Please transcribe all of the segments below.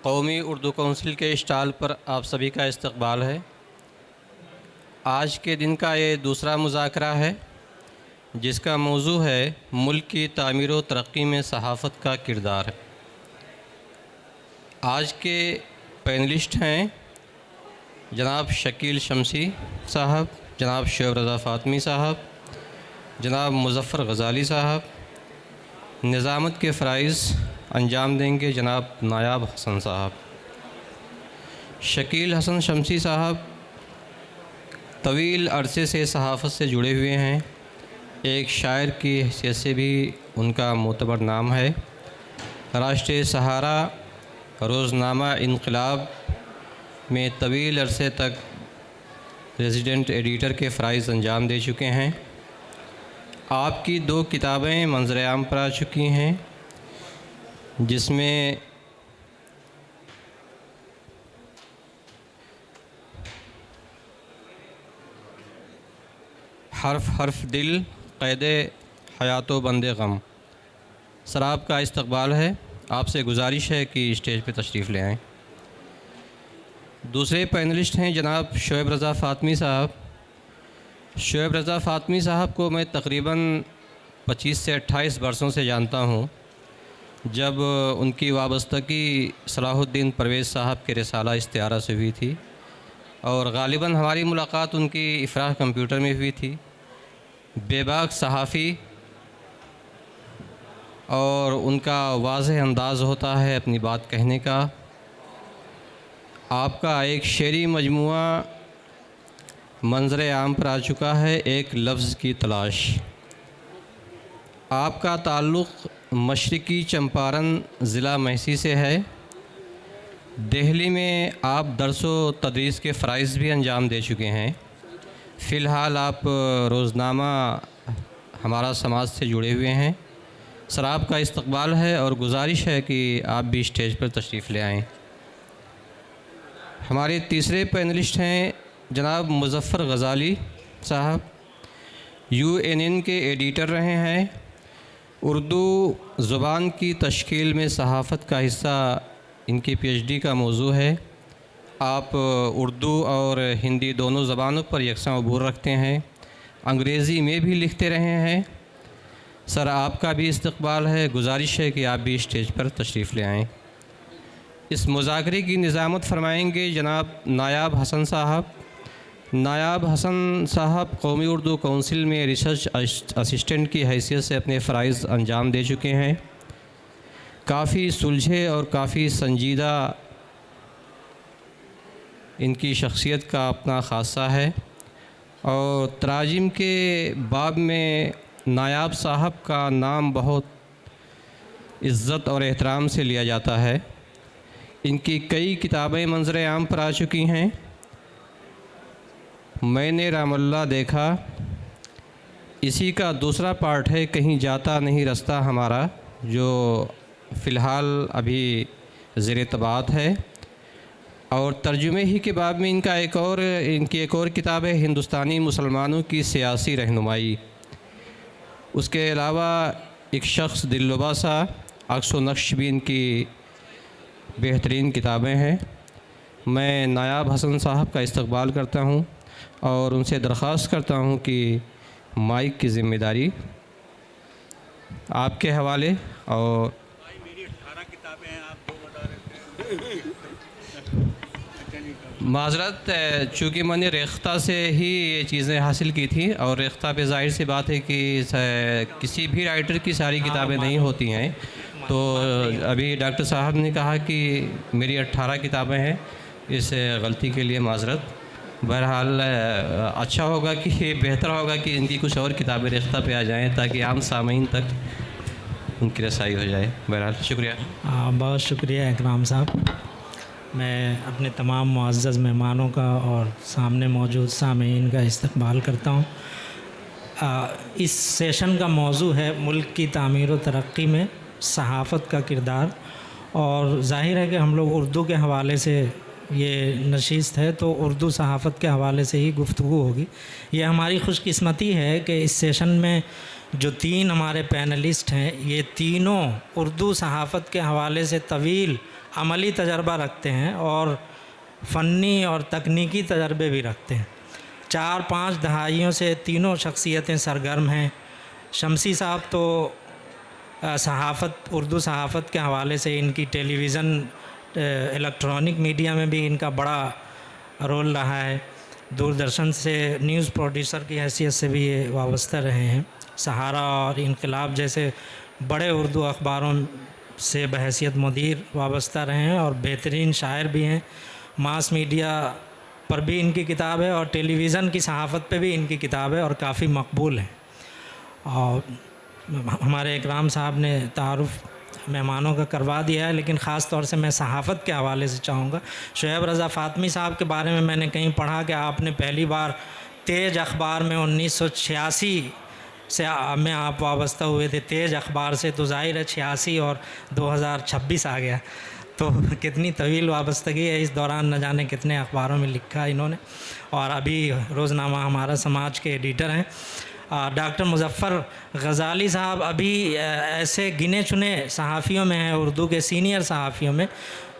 قومی اردو کونسل کے اسٹال پر آپ سبھی کا استقبال ہے۔ آج کے دن کا یہ دوسرا مذاکرہ ہے جس کا موضوع ہے ملک کی تعمیر و ترقی میں صحافت کا کردار۔ آج کے پینلسٹ ہیں جناب شکیل شمسی صاحب، جناب شعیب رضا فاطمی صاحب، جناب مظفر غزالی صاحب۔ نظامت کے فرائض انجام دیں گے جناب نایاب حسن صاحب۔ شکیل حسن شمسی صاحب طویل عرصے سے صحافت سے جڑے ہوئے ہیں، ایک شاعر کی حیثیت سے بھی ان کا معتبر نام ہے۔ راشٹریہ سہارا، روزنامہ انقلاب میں طویل عرصے تک ریزیڈنٹ ایڈیٹر کے فرائض انجام دے چکے ہیں۔ آپ کی 2 کتابیں منظر عام پر آ چکی ہیں، جس میں حرف حرف دل، قید حیات و بند غم۔ سر آپ کا استقبال ہے، آپ سے گزارش ہے کہ اسٹیج پہ تشریف لے آئیں۔ دوسرے پینلسٹ ہیں جناب شعیب رضا فاطمی صاحب۔ شعیب رضا فاطمی صاحب کو میں تقریباً 25 سے 28 برسوں سے جانتا ہوں، جب ان کی وابستگی صلاح الدین پرویز صاحب کے رسالہ استعارہ سے ہوئی تھی، اور غالباً ہماری ملاقات ان کی افراح کمپیوٹر میں ہوئی تھی۔ بے باک صحافی، اور ان کا واضح انداز ہوتا ہے اپنی بات کہنے کا۔ آپ کا ایک شعری مجموعہ منظر عام پر آ چکا ہے، ایک لفظ کی تلاش۔ آپ کا تعلق مشرقی چمپارن ضلع مہسی سے ہے۔ دہلی میں آپ درس و تدریس کے فرائض بھی انجام دے چکے ہیں۔ فی الحال آپ روزنامہ ہمارا سماج سے جڑے ہوئے ہیں۔ سر آپ کا استقبال ہے اور گزارش ہے کہ آپ بھی اسٹیج پر تشریف لے آئیں۔ ہمارے تیسرے پینلسٹ ہیں جناب مظفر غزالی صاحب، UNN کے ایڈیٹر رہے ہیں۔ اردو زبان کی تشکیل میں صحافت کا حصہ ان کی PhD کا موضوع ہے۔ آپ اردو اور ہندی دونوں زبانوں پر یکساں عبور رکھتے ہیں، انگریزی میں بھی لکھتے رہے ہیں۔ سر آپ کا بھی استقبال ہے، گزارش ہے کہ آپ بھی اسٹیج پر تشریف لے آئیں۔ اس مذاکرے کی نظامت فرمائیں گے جناب نایاب حسن صاحب۔ نایاب حسن صاحب قومی اردو کونسل میں ریسرچ اسسٹنٹ کی حیثیت سے اپنے فرائض انجام دے چکے ہیں۔ کافی سلجھے اور کافی سنجیدہ ان کی شخصیت کا اپنا خاصہ ہے، اور تراجم کے باب میں نایاب صاحب کا نام بہت عزت اور احترام سے لیا جاتا ہے۔ ان کی کئی کتابیں منظر عام پر آ چکی ہیں۔ میں نے رام اللہ دیکھا، اسی کا دوسرا پارٹ ہے کہیں جاتا نہیں رستہ ہمارا، جو فی الحال ابھی زیر طباعت ہے۔ اور ترجمے ہی کے باب میں ان کی ایک اور کتاب ہے ہندوستانی مسلمانوں کی سیاسی رہنمائی۔ اس کے علاوہ ایک شخص دلربا سا عکس و نقش بھی ان کی بہترین کتابیں ہیں۔ میں نایاب حسن صاحب کا استقبال کرتا ہوں اور ان سے درخواست کرتا ہوں کہ مائک کی ذمہ داری آپ کے حوالے۔ اور میری 18 کتابیں ہیں، آپ 2 بتا رہے تھے۔ معذرت، چونکہ میں نے ریختہ سے ہی یہ چیزیں حاصل کی تھیں، اور ریختہ پہ ظاہر سی بات ہے کہ کسی بھی رائٹر کی ساری کتابیں نہیں ہوتی ہیں، تو ابھی ڈاکٹر صاحب نے کہا کہ میری 18 کتابیں ہیں، اس غلطی کے لیے معذرت۔ بہرحال اچھا ہوگا کہ بہتر ہوگا کہ ان کی کچھ اور کتابیں ریختہ پہ آ جائیں تاکہ عام سامعین تک ان کی رسائی ہو جائے۔ بہرحال شکریہ۔ بہت شکریہ اکرام صاحب۔ میں اپنے تمام معزز مہمانوں کا اور سامنے موجود سامعین کا استقبال کرتا ہوں۔ اس سیشن کا موضوع ہے ملک کی تعمیر و ترقی میں صحافت کا کردار، اور ظاہر ہے کہ ہم لوگ اردو کے حوالے سے یہ نشست ہے تو اردو صحافت کے حوالے سے ہی گفتگو ہوگی۔ یہ ہماری خوش قسمتی ہے کہ اس سیشن میں جو تین ہمارے پینلسٹ ہیں یہ تینوں اردو صحافت کے حوالے سے طویل عملی تجربہ رکھتے ہیں اور فنی اور تکنیکی تجربے بھی رکھتے ہیں. 4-5 دہائیوں سے تینوں شخصیتیں سرگرم ہیں. شمسی صاحب تو اردو صحافت کے حوالے سے ان کی ٹیلی ویژن الیکٹرانک میڈیا میں بھی ان کا بڑا رول رہا ہے. دوردرشن سے نیوز پروڈیوسر کی حیثیت سے بھی یہ وابستہ رہے ہیں. سہارا اور انقلاب جیسے بڑے اردو اخباروں سے بحیثیت مدیر وابستہ رہے ہیں اور بہترین شاعر بھی ہیں. ماس میڈیا پر بھی ان کی کتاب ہے اور ٹیلی ویژن کی صحافت پہ بھی ان کی کتاب ہے اور کافی مقبول ہے. اور ہمارے اکرام صاحب نے تعارف مہمانوں کا کروا دیا ہے، لیکن خاص طور سے میں صحافت کے حوالے سے چاہوں گا. شعیب رضا فاطمی صاحب کے بارے میں نے کہیں پڑھا کہ آپ نے پہلی بار تیج اخبار میں 1986 سے میں آپ وابستہ ہوئے تھے. تیج اخبار سے تو ظاہر ہے 86 اور 2026 آ گیا، تو کتنی طویل وابستگی ہے. اس دوران نہ جانے کتنے اخباروں میں لکھا انہوں نے، اور ابھی روزنامہ ہمارا سماج کے ایڈیٹر ہیں. ڈاکٹر مظفر غزالی صاحب ابھی ایسے گنے چنے صحافیوں میں ہیں، اردو کے سینئر صحافیوں میں،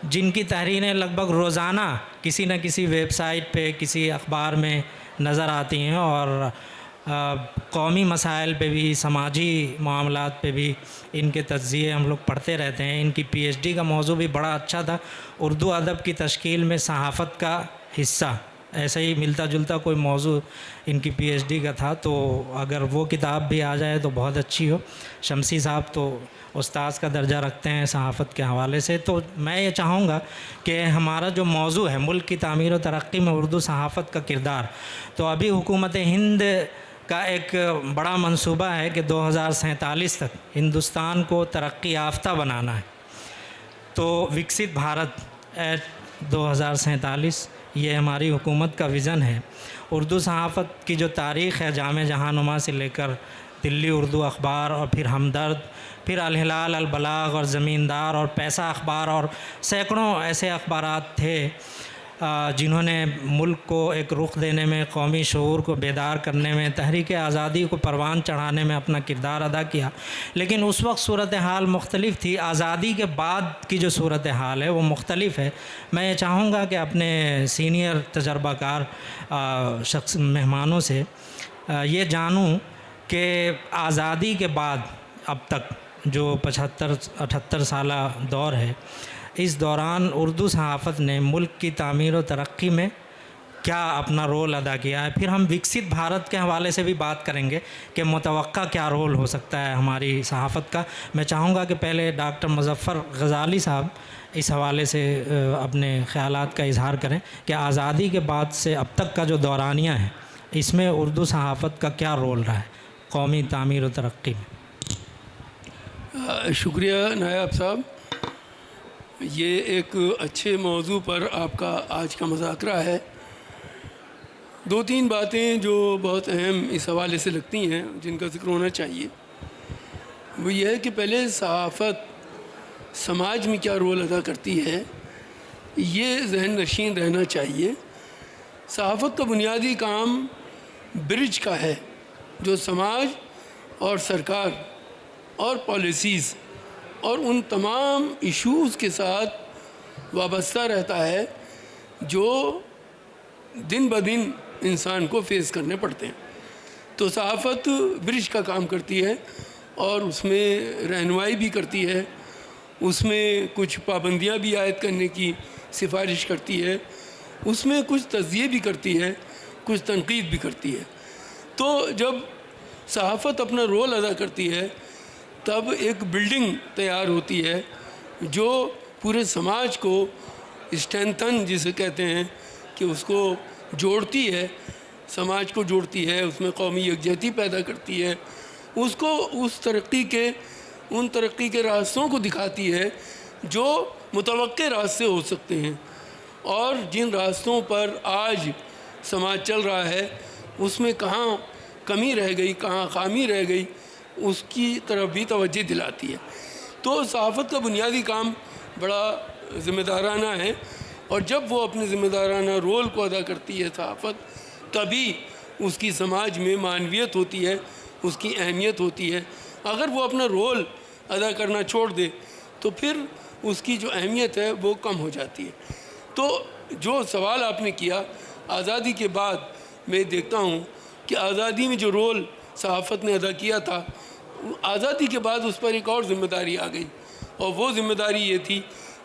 جن کی تحریریں لگ بھگ روزانہ کسی نہ کسی ویب سائٹ پہ کسی اخبار میں نظر آتی ہیں، اور قومی مسائل پہ بھی سماجی معاملات پہ بھی ان کے تجزیے ہم لوگ پڑھتے رہتے ہیں. ان کی پی ایچ ڈی کا موضوع بھی بڑا اچھا تھا، اردو ادب کی تشکیل میں صحافت کا حصہ. ایسا ہی ملتا جلتا کوئی موضوع ان کی پی ایچ ڈی کا تھا، تو اگر وہ کتاب بھی آ جائے تو بہت اچھی ہو. شمسی صاحب تو استاذ کا درجہ رکھتے ہیں صحافت کے حوالے سے. تو میں یہ چاہوں گا کہ ہمارا جو موضوع ہے ملک کی تعمیر و ترقی میں اردو صحافت کا کردار، تو ابھی حکومت ہند کا ایک بڑا منصوبہ ہے کہ 2047 تک ہندوستان کو ترقی یافتہ بنانا ہے. تو وکست بھارت ایٹ 2047 یہ ہماری حکومت کا ویژن ہے. اردو صحافت کی جو تاریخ ہے جامع جہانما سے لے کر دلی اردو اخبار اور پھر ہمدرد، پھر الہلال، البلاغ اور زمیندار اور پیسہ اخبار اور سینکڑوں ایسے اخبارات تھے جنہوں نے ملک کو ایک رخ دینے میں، قومی شعور کو بیدار کرنے میں، تحریک آزادی کو پروان چڑھانے میں اپنا کردار ادا کیا. لیکن اس وقت صورتحال مختلف تھی. آزادی کے بعد کی جو صورتحال ہے وہ مختلف ہے. میں یہ چاہوں گا کہ اپنے سینئر تجربہ کار مہمانوں سے یہ جانوں کہ آزادی کے بعد اب تک جو 75-78 سالہ دور ہے، اس دوران اردو صحافت نے ملک کی تعمیر و ترقی میں کیا اپنا رول ادا کیا ہے. پھر ہم وکست بھارت کے حوالے سے بھی بات کریں گے کہ متوقع کیا رول ہو سکتا ہے ہماری صحافت کا. میں چاہوں گا کہ پہلے ڈاکٹر مظفر غزالی صاحب اس حوالے سے اپنے خیالات کا اظہار کریں کہ آزادی کے بعد سے اب تک کا جو دورانیہ ہے اس میں اردو صحافت کا کیا رول رہا ہے قومی تعمیر و ترقی میں. شکریہ نائب صاحب. یہ ایک اچھے موضوع پر آپ کا آج کا مذاکرہ ہے. 2-3 باتیں جو بہت اہم اس حوالے سے لگتی ہیں جن کا ذکر ہونا چاہیے، وہ یہ ہے کہ پہلے صحافت سماج میں کیا رول ادا کرتی ہے یہ ذہن نشین رہنا چاہیے. صحافت کا بنیادی کام برج کا ہے جو سماج اور سرکار اور پالیسیز اور ان تمام ایشوز کے ساتھ وابستہ رہتا ہے جو دن بدن انسان کو فیس کرنے پڑتے ہیں. تو صحافت برج کا کام کرتی ہے اور اس میں رہنمائی بھی کرتی ہے، اس میں کچھ پابندیاں بھی عائد کرنے کی سفارش کرتی ہے، اس میں کچھ تجزیے بھی کرتی ہے، کچھ تنقید بھی کرتی ہے. تو جب صحافت اپنا رول ادا کرتی ہے تب ایک بلڈنگ تیار ہوتی ہے جو پورے سماج کو اسٹرینتھن جسے کہتے ہیں کہ اس کو جوڑتی ہے، سماج کو جوڑتی ہے، اس میں قومی یکجہتی پیدا کرتی ہے، اس کو ان ترقی کے راستوں کو دکھاتی ہے جو متوقع راستے ہو سکتے ہیں، اور جن راستوں پر آج سماج چل رہا ہے اس میں کہاں کمی رہ گئی، کہاں خامی رہ گئی، اس کی طرف بھی توجہ دلاتی ہے. تو صحافت کا بنیادی کام بڑا ذمہ دارانہ ہے، اور جب وہ اپنے ذمہ دارانہ رول کو ادا کرتی ہے صحافت، تبھی اس کی سماج میں معنویت ہوتی ہے، اس کی اہمیت ہوتی ہے. اگر وہ اپنا رول ادا کرنا چھوڑ دے تو پھر اس کی جو اہمیت ہے وہ کم ہو جاتی ہے. تو جو سوال آپ نے کیا، آزادی کے بعد میں دیکھتا ہوں کہ آزادی میں جو رول صحافت نے ادا کیا تھا، آزادی کے بعد اس پر ایک اور ذمہ داری آ گئی، اور وہ ذمہ داری یہ تھی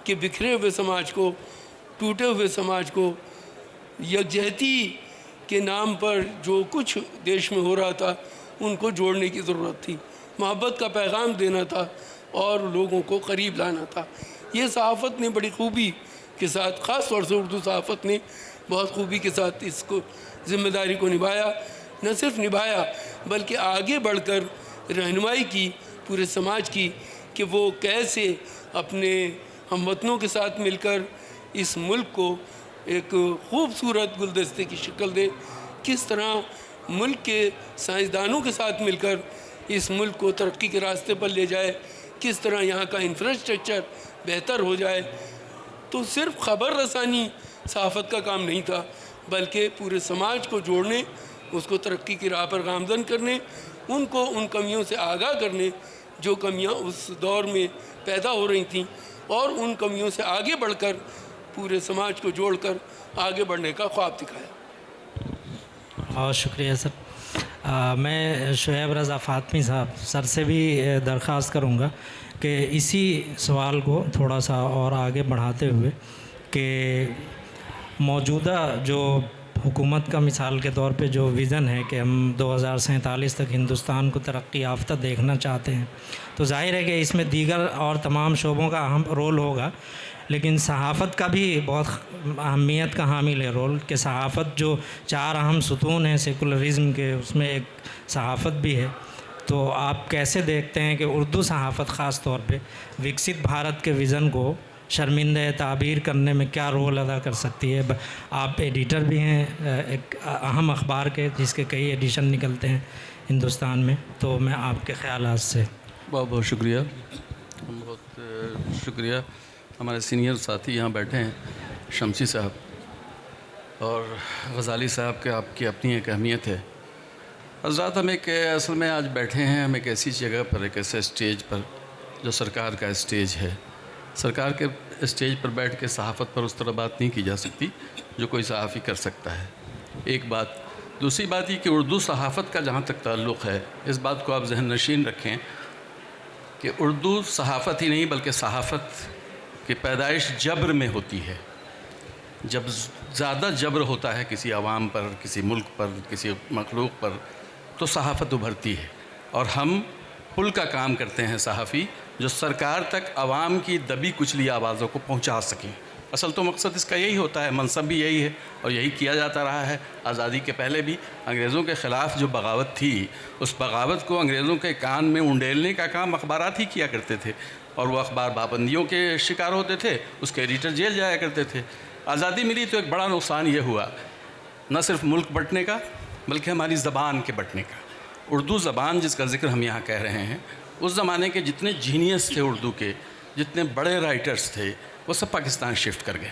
کہ بکھرے ہوئے سماج کو، ٹوٹے ہوئے سماج کو یکجہتی کے نام پر جو کچھ دیش میں ہو رہا تھا ان کو جوڑنے کی ضرورت تھی، محبت کا پیغام دینا تھا اور لوگوں کو قریب لانا تھا. یہ صحافت نے بڑی خوبی کے ساتھ، خاص طور سے اردو صحافت نے بہت خوبی کے ساتھ اس کو ذمہ داری کو نبھایا. نہ صرف نبھایا بلکہ آگے بڑھ کر رہنمائی کی پورے سماج کی کہ وہ کیسے اپنے ہم وطنوں کے ساتھ مل کر اس ملک کو ایک خوبصورت گلدستے کی شکل دے، کس طرح ملک کے سائنسدانوں کے ساتھ مل کر اس ملک کو ترقی کے راستے پر لے جائے، کس طرح یہاں کا انفراسٹرکچر بہتر ہو جائے. تو صرف خبر رسانی صحافت کا کام نہیں تھا، بلکہ پورے سماج کو جوڑنے، اس کو ترقی کی راہ پر گامزن کرنے، ان کو ان کمیوں سے آگاہ کرنے جو کمیاں اس دور میں پیدا ہو رہی تھیں، اور ان کمیوں سے آگے بڑھ کر پورے سماج کو جوڑ کر آگے بڑھنے کا خواب دکھایا. بہت شکریہ سر. میں شعیب رضا فاطمی صاحب سر سے بھی درخواست کروں گا کہ اسی سوال کو تھوڑا سا اور آگے بڑھاتے ہوئے کہ موجودہ جو حکومت کا مثال کے طور پہ جو ویژن ہے کہ ہم 2047 تک ہندوستان کو ترقی یافتہ دیکھنا چاہتے ہیں، تو ظاہر ہے کہ اس میں دیگر اور تمام شعبوں کا اہم رول ہوگا، لیکن صحافت کا بھی بہت اہمیت کا حامل ہے رول، کہ صحافت جو 4 اہم ستون ہیں سیکولرزم کے، اس میں ایک صحافت بھی ہے. تو آپ کیسے دیکھتے ہیں کہ اردو صحافت خاص طور پہ وکست بھارت کے ویژن کو شرمندہ تعبیر کرنے میں کیا رول ادا کر سکتی ہے؟ آپ ایڈیٹر بھی ہیں ایک اہم اخبار کے، جس کے کئی ایڈیشن نکلتے ہیں ہندوستان میں، تو میں آپ کے خیالات سے. بہت بہت شکریہ، بہت شکریہ. ہمارے سینئر ساتھی یہاں بیٹھے ہیں، شمسی صاحب اور غزالی صاحب، کے آپ کی اپنی ایک اہمیت ہے. حضرات، ہم ایک اصل میں آج بیٹھے ہیں، ہم ایک ایسی جگہ پر، ایک ایسے اسٹیج پر جو سرکار کا اسٹیج ہے. سرکار کے اسٹیج پر بیٹھ کے صحافت پر اس طرح بات نہیں کی جا سکتی جو کوئی صحافی کر سکتا ہے. ایک بات. دوسری بات یہ کہ اردو صحافت کا جہاں تک تعلق ہے، اس بات کو آپ ذہن نشین رکھیں کہ اردو صحافت ہی نہیں بلکہ صحافت کی پیدائش جبر میں ہوتی ہے. جب زیادہ جبر ہوتا ہے کسی عوام پر، کسی ملک پر، کسی مخلوق پر، تو صحافت ابھرتی ہے. اور ہم پل کا کام کرتے ہیں صحافی، جو سرکار تک عوام کی دبی کچلی آوازوں کو پہنچا سکیں. اصل تو مقصد اس کا یہی ہوتا ہے، منصب بھی یہی ہے اور یہی کیا جاتا رہا ہے. آزادی کے پہلے بھی انگریزوں کے خلاف جو بغاوت تھی، اس بغاوت کو انگریزوں کے کان میں انڈیلنے کا کام اخبارات ہی کیا کرتے تھے، اور وہ اخبار پابندیوں کے شکار ہوتے تھے، اس کے ایڈیٹر جیل جایا کرتے تھے. آزادی ملی تو ایک بڑا نقصان یہ ہوا، نہ صرف ملک بٹنے کا بلکہ ہماری زبان کے بٹنے کا. اردو زبان جس کا ذکر ہم یہاں کہہ رہے ہیں، اس زمانے کے جتنے جینیس تھے اردو کے، جتنے بڑے رائٹرز تھے، وہ سب پاکستان شفٹ کر گئے.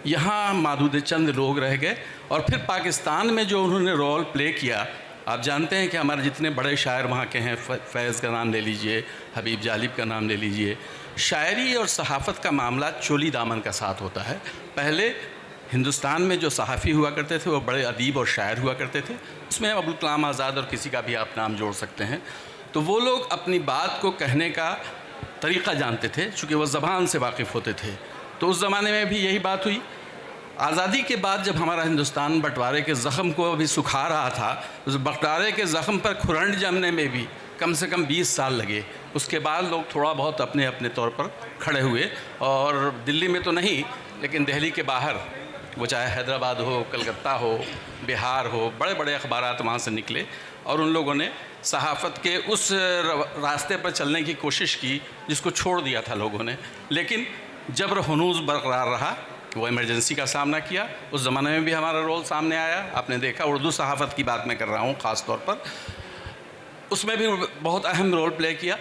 یہاں معدود چند لوگ رہ گئے، اور پھر پاکستان میں جو انہوں نے رول پلے کیا، آپ جانتے ہیں کہ ہمارے جتنے بڑے شاعر وہاں کے ہیں، فیض کا نام لے لیجئے، حبیب جالب کا نام لے لیجئے. شاعری اور صحافت کا معاملہ چولی دامن کا ساتھ ہوتا ہے. پہلے ہندوستان میں جو صحافی ہوا کرتے تھے وہ بڑے ادیب اور شاعر ہوا کرتے تھے. اس میں ابوالکلام آزاد اور کسی کا بھی آپ نام جوڑ سکتے ہیں. تو وہ لوگ اپنی بات کو کہنے کا طریقہ جانتے تھے، چونکہ وہ زبان سے واقف ہوتے تھے. تو اس زمانے میں بھی یہی بات ہوئی. آزادی کے بعد جب ہمارا ہندوستان بٹوارے کے زخم کو ابھی سکھا رہا تھا، اس بٹوارے کے زخم پر کھرنڈ جمنے میں بھی کم سے کم 20 سال لگے. اس کے بعد لوگ تھوڑا بہت اپنے اپنے طور پر کھڑے ہوئے، اور دلی میں تو نہیں لیکن دہلی کے باہر، وہ چاہے حیدرآباد ہو، کلکتہ ہو، بہار ہو، بڑے بڑے اخبارات وہاں سے نکلے، اور ان لوگوں نے صحافت کے اس راستے پر چلنے کی کوشش کی جس کو چھوڑ دیا تھا لوگوں نے. لیکن جبر ہنوز برقرار رہا. وہ ایمرجنسی کا سامنا کیا. اس زمانے میں بھی ہمارا رول سامنے آیا. آپ نے دیکھا، اردو صحافت کی بات میں کر رہا ہوں خاص طور پر، اس میں بھی بہت اہم رول پلے کیا.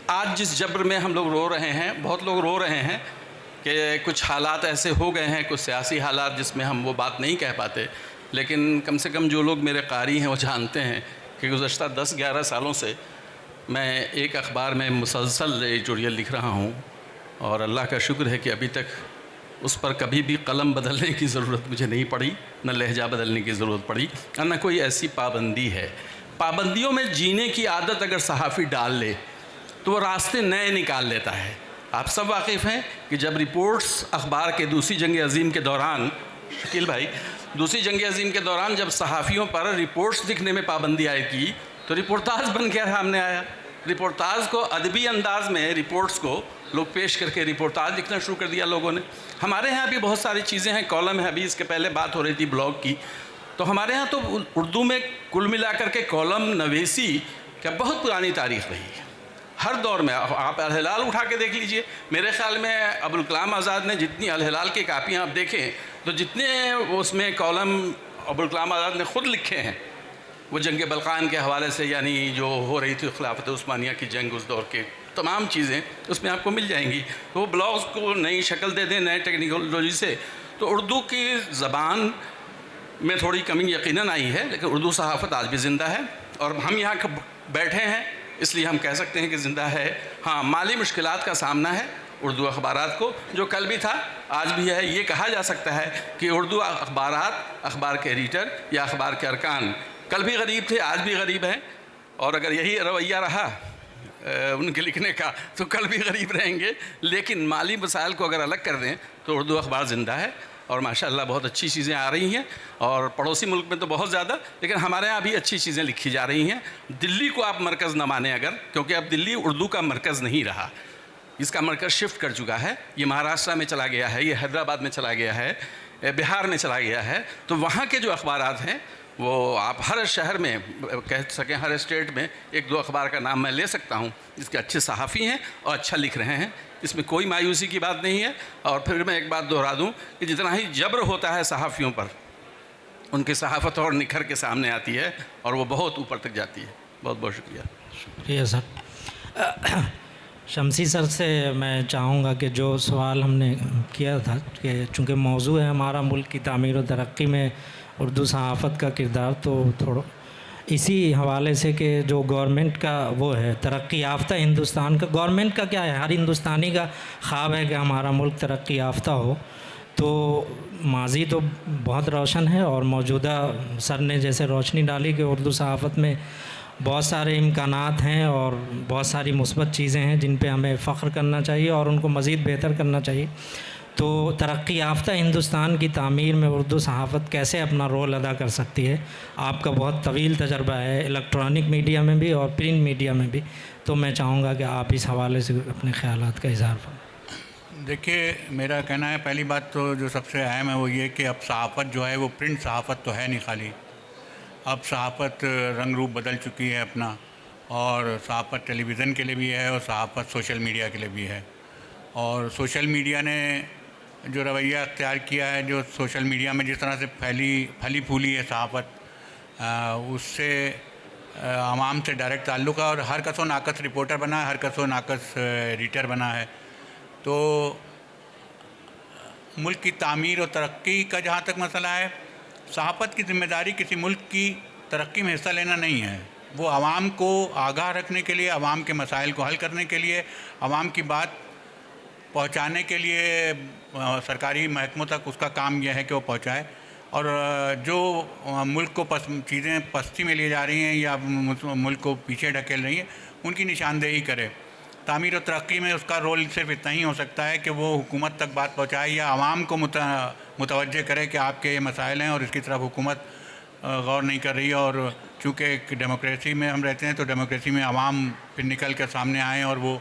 آج جس جبر میں ہم لوگ رو رہے ہیں، بہت لوگ رو رہے ہیں کہ کچھ حالات ایسے ہو گئے ہیں، کچھ سیاسی حالات جس میں ہم وہ بات نہیں کہہ پاتے، لیکن کم سے کم جو لوگ میرے قاری ہیں وہ جانتے ہیں کہ گزشتہ 10-11 سالوں سے میں ایک اخبار میں مسلسل ایڈیٹوریل لکھ رہا ہوں، اور اللہ کا شکر ہے کہ ابھی تک اس پر کبھی بھی قلم بدلنے کی ضرورت مجھے نہیں پڑی، نہ لہجہ بدلنے کی ضرورت پڑی، اور نہ کوئی ایسی پابندی ہے۔ پابندیوں میں جینے کی عادت اگر صحافی ڈال لے تو وہ راستے نئے نکال لیتا ہے۔ آپ سب واقف ہیں کہ جب رپورٹس اخبار کے دوسری جنگ عظیم کے دوران، شکیل بھائی، دوسری جنگ عظیم کے دوران جب صحافیوں پر رپورٹس لکھنے میں پابندی عائد کی تو رپورتاج بن کے سامنے آیا۔ رپورتاج کو ادبی انداز میں رپورٹس کو لوگ پیش کر کے رپورتاج لکھنا شروع کر دیا لوگوں نے۔ ہمارے ہاں بھی بہت ساری چیزیں ہیں، کالم ہے، ابھی اس کے پہلے بات ہو رہی تھی بلاگ کی، تو ہمارے ہاں تو اردو میں کل ملا کر کے کالم نویسی کا بہت پرانی تاریخ رہی ہے۔ ہر دور میں آپ الہلال اٹھا کے دیکھ لیجئے، میرے خیال میں ابوالکلام آزاد نے جتنی الہلال کی کاپیاں آپ دیکھیں تو جتنے اس میں کالم ابوالکلام آزاد نے خود لکھے ہیں وہ جنگ بلقان کے حوالے سے، یعنی جو ہو رہی تھی خلافت عثمانیہ کی جنگ، اس دور کے تمام چیزیں اس میں آپ کو مل جائیں گی۔ تو وہ بلاگز کو نئی شکل دے دیں نئے ٹیکنالوجی سے، تو اردو کی زبان میں تھوڑی کمی یقیناً آئی ہے، لیکن اردو صحافت آج بھی زندہ ہے، اور ہم یہاں بیٹھے ہیں اس لیے ہم کہہ سکتے ہیں کہ زندہ ہے۔ ہاں، مالی مشکلات کا سامنا ہے اردو اخبارات کو، جو کل بھی تھا آج بھی ہے۔ یہ کہا جا سکتا ہے کہ اردو اخبارات، اخبار کے ایڈیٹر یا اخبار کے ارکان کل بھی غریب تھے، آج بھی غریب ہیں، اور اگر یہی رویہ رہا ان کے لکھنے کا تو کل بھی غریب رہیں گے۔ لیکن مالی مسائل کو اگر الگ کر دیں تو اردو اخبار زندہ ہے، اور ماشاءاللہ بہت اچھی چیزیں آ رہی ہیں، اور پڑوسی ملک میں تو بہت زیادہ، لیکن ہمارے یہاں بھی اچھی چیزیں لکھی جا رہی ہیں۔ دلی کو آپ مرکز نہ مانیں اگر، کیونکہ اب دلی اردو کا مرکز نہیں رہا، اس کا مرکز شفٹ کر چکا ہے۔ یہ مہاراشٹرا میں چلا گیا ہے، یہ حیدرآباد میں چلا گیا ہے، بہار میں چلا گیا ہے، تو وہاں کے جو اخبارات ہیں وہ آپ ہر شہر میں کہہ سکیں، ہر اسٹیٹ میں 1-2 اخبار کا نام میں لے سکتا ہوں جس کے اچھے صحافی ہیں اور اچھا لکھ رہے ہیں، اس میں کوئی مایوسی کی بات نہیں ہے۔ اور پھر میں ایک بات دہرا دوں کہ جتنا ہی جبر ہوتا ہے صحافیوں پر، ان کی صحافت اور نکھر کے سامنے آتی ہے اور وہ بہت اوپر تک جاتی ہے۔ بہت بہت شکریہ۔ شکریہ سر۔ شمسی سر سے میں چاہوں گا کہ جو سوال ہم نے کیا تھا کہ چونکہ موضوع ہے ہمارا ملک کی تعمیر و ترقی میں اردو صحافت کا کردار، تو تھوڑا اسی حوالے سے کہ جو گورنمنٹ کا وہ ہے ترقی یافتہ ہندوستان کا، گورنمنٹ کا کیا ہے، ہر ہندوستانی کا خواب ہے کہ ہمارا ملک ترقی یافتہ ہو، تو ماضی تو بہت روشن ہے، اور موجودہ سر نے جیسے روشنی ڈالی کہ اردو صحافت میں بہت سارے امکانات ہیں اور بہت ساری مثبت چیزیں ہیں جن پہ ہمیں فخر کرنا چاہیے اور ان کو مزید بہتر کرنا چاہیے۔ تو ترقی یافتہ ہندوستان کی تعمیر میں اردو صحافت کیسے اپنا رول ادا کر سکتی ہے؟ آپ کا بہت طویل تجربہ ہے الیکٹرانک میڈیا میں بھی اور پرنٹ میڈیا میں بھی، تو میں چاہوں گا کہ آپ اس حوالے سے اپنے خیالات کا اظہار فرمائیں۔ دیکھیے، میرا کہنا ہے پہلی بات تو جو سب سے اہم ہے وہ یہ کہ اب صحافت جو ہے وہ پرنٹ صحافت تو ہے نہیں خالی، اب صحافت رنگ روپ بدل چکی ہے اپنا، اور صحافت ٹیلی ویژن کے لیے بھی ہے اور صحافت سوشل میڈیا کے لیے بھی ہے۔ اور سوشل میڈیا نے جو رویہ اختیار کیا ہے، جو سوشل میڈیا میں جس طرح سے پھلی پھولی ہے صحافت، اس سے عوام سے ڈائریکٹ تعلق ہے، اور ہر کس و ناقص رپورٹر بنا ہے، ہر کس و ناقص ایڈیٹر بنا ہے۔ تو ملک کی تعمیر و ترقی کا جہاں تک مسئلہ ہے، صحافت کی ذمہ داری کسی ملک کی ترقی میں حصہ لینا نہیں ہے، وہ عوام کو آگاہ رکھنے کے لیے، عوام کے مسائل کو حل کرنے کے لیے، عوام کی بات پہنچانے کے لیے سرکاری محکموں تک اس کا کام یہ ہے کہ وہ پہنچائے، اور جو ملک کو چیزیں پستی میں لے جا رہی ہیں یا ملک کو پیچھے ڈھکیل رہی ہیں ان کی نشاندہی کرے۔ تعمیر و ترقی میں اس کا رول صرف اتنا ہی ہو سکتا ہے کہ وہ حکومت تک بات پہنچائے یا عوام کو متوجہ کرے کہ آپ کے یہ مسائل ہیں اور اس کی طرف حکومت غور نہیں کر رہی ہے۔ اور چونکہ ایک ڈیموکریسی میں ہم رہتے ہیں تو ڈیموکریسی میں عوام پھر نکل کر سامنے آئیں اور وہ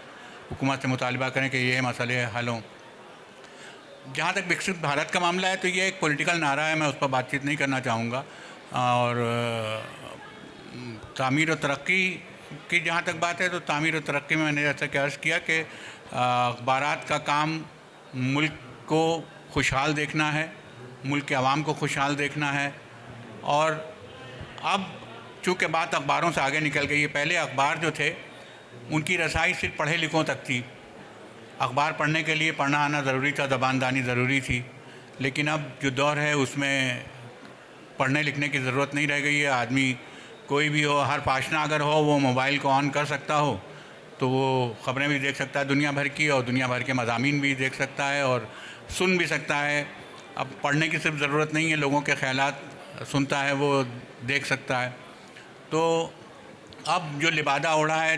حکومت سے مطالبہ کریں کہ یہ مسئلے حل ہوں۔ جہاں تک وکست بھارت کا معاملہ ہے تو یہ ایک پولیٹیکل نعرہ ہے، میں اس پر بات چیت نہیں کرنا چاہوں گا۔ اور تعمیر و ترقی کی جہاں تک بات ہے تو تعمیر و ترقی میں نے جیسا کہ عرض کیا کہ اخبارات کا کام ملک کو خوشحال دیکھنا ہے، ملک کے عوام کو خوشحال دیکھنا ہے۔ اور اب چونکہ بات اخباروں سے آگے نکل گئی ہے، پہلے اخبار جو تھے ان کی رسائی صرف پڑھے لکھوں تک تھی، اخبار پڑھنے کے لیے پڑھنا آنا ضروری تھا، زبان دانی ضروری تھی، لیکن اب جو دور ہے اس میں پڑھنے لکھنے کی ضرورت نہیں رہ گئی ہے، آدمی کوئی بھی ہو، ہر پاشنا اگر ہو وہ موبائل کو آن کر سکتا ہو تو وہ خبریں بھی دیکھ سکتا ہے دنیا بھر کی، اور دنیا بھر کے مضامین بھی دیکھ سکتا ہے اور سن بھی سکتا ہے۔ اب پڑھنے کی صرف ضرورت نہیں ہے، لوگوں کے خیالات سنتا ہے، وہ دیکھ سکتا ہے۔ تو اب جو لبادہ اوڑھا ہے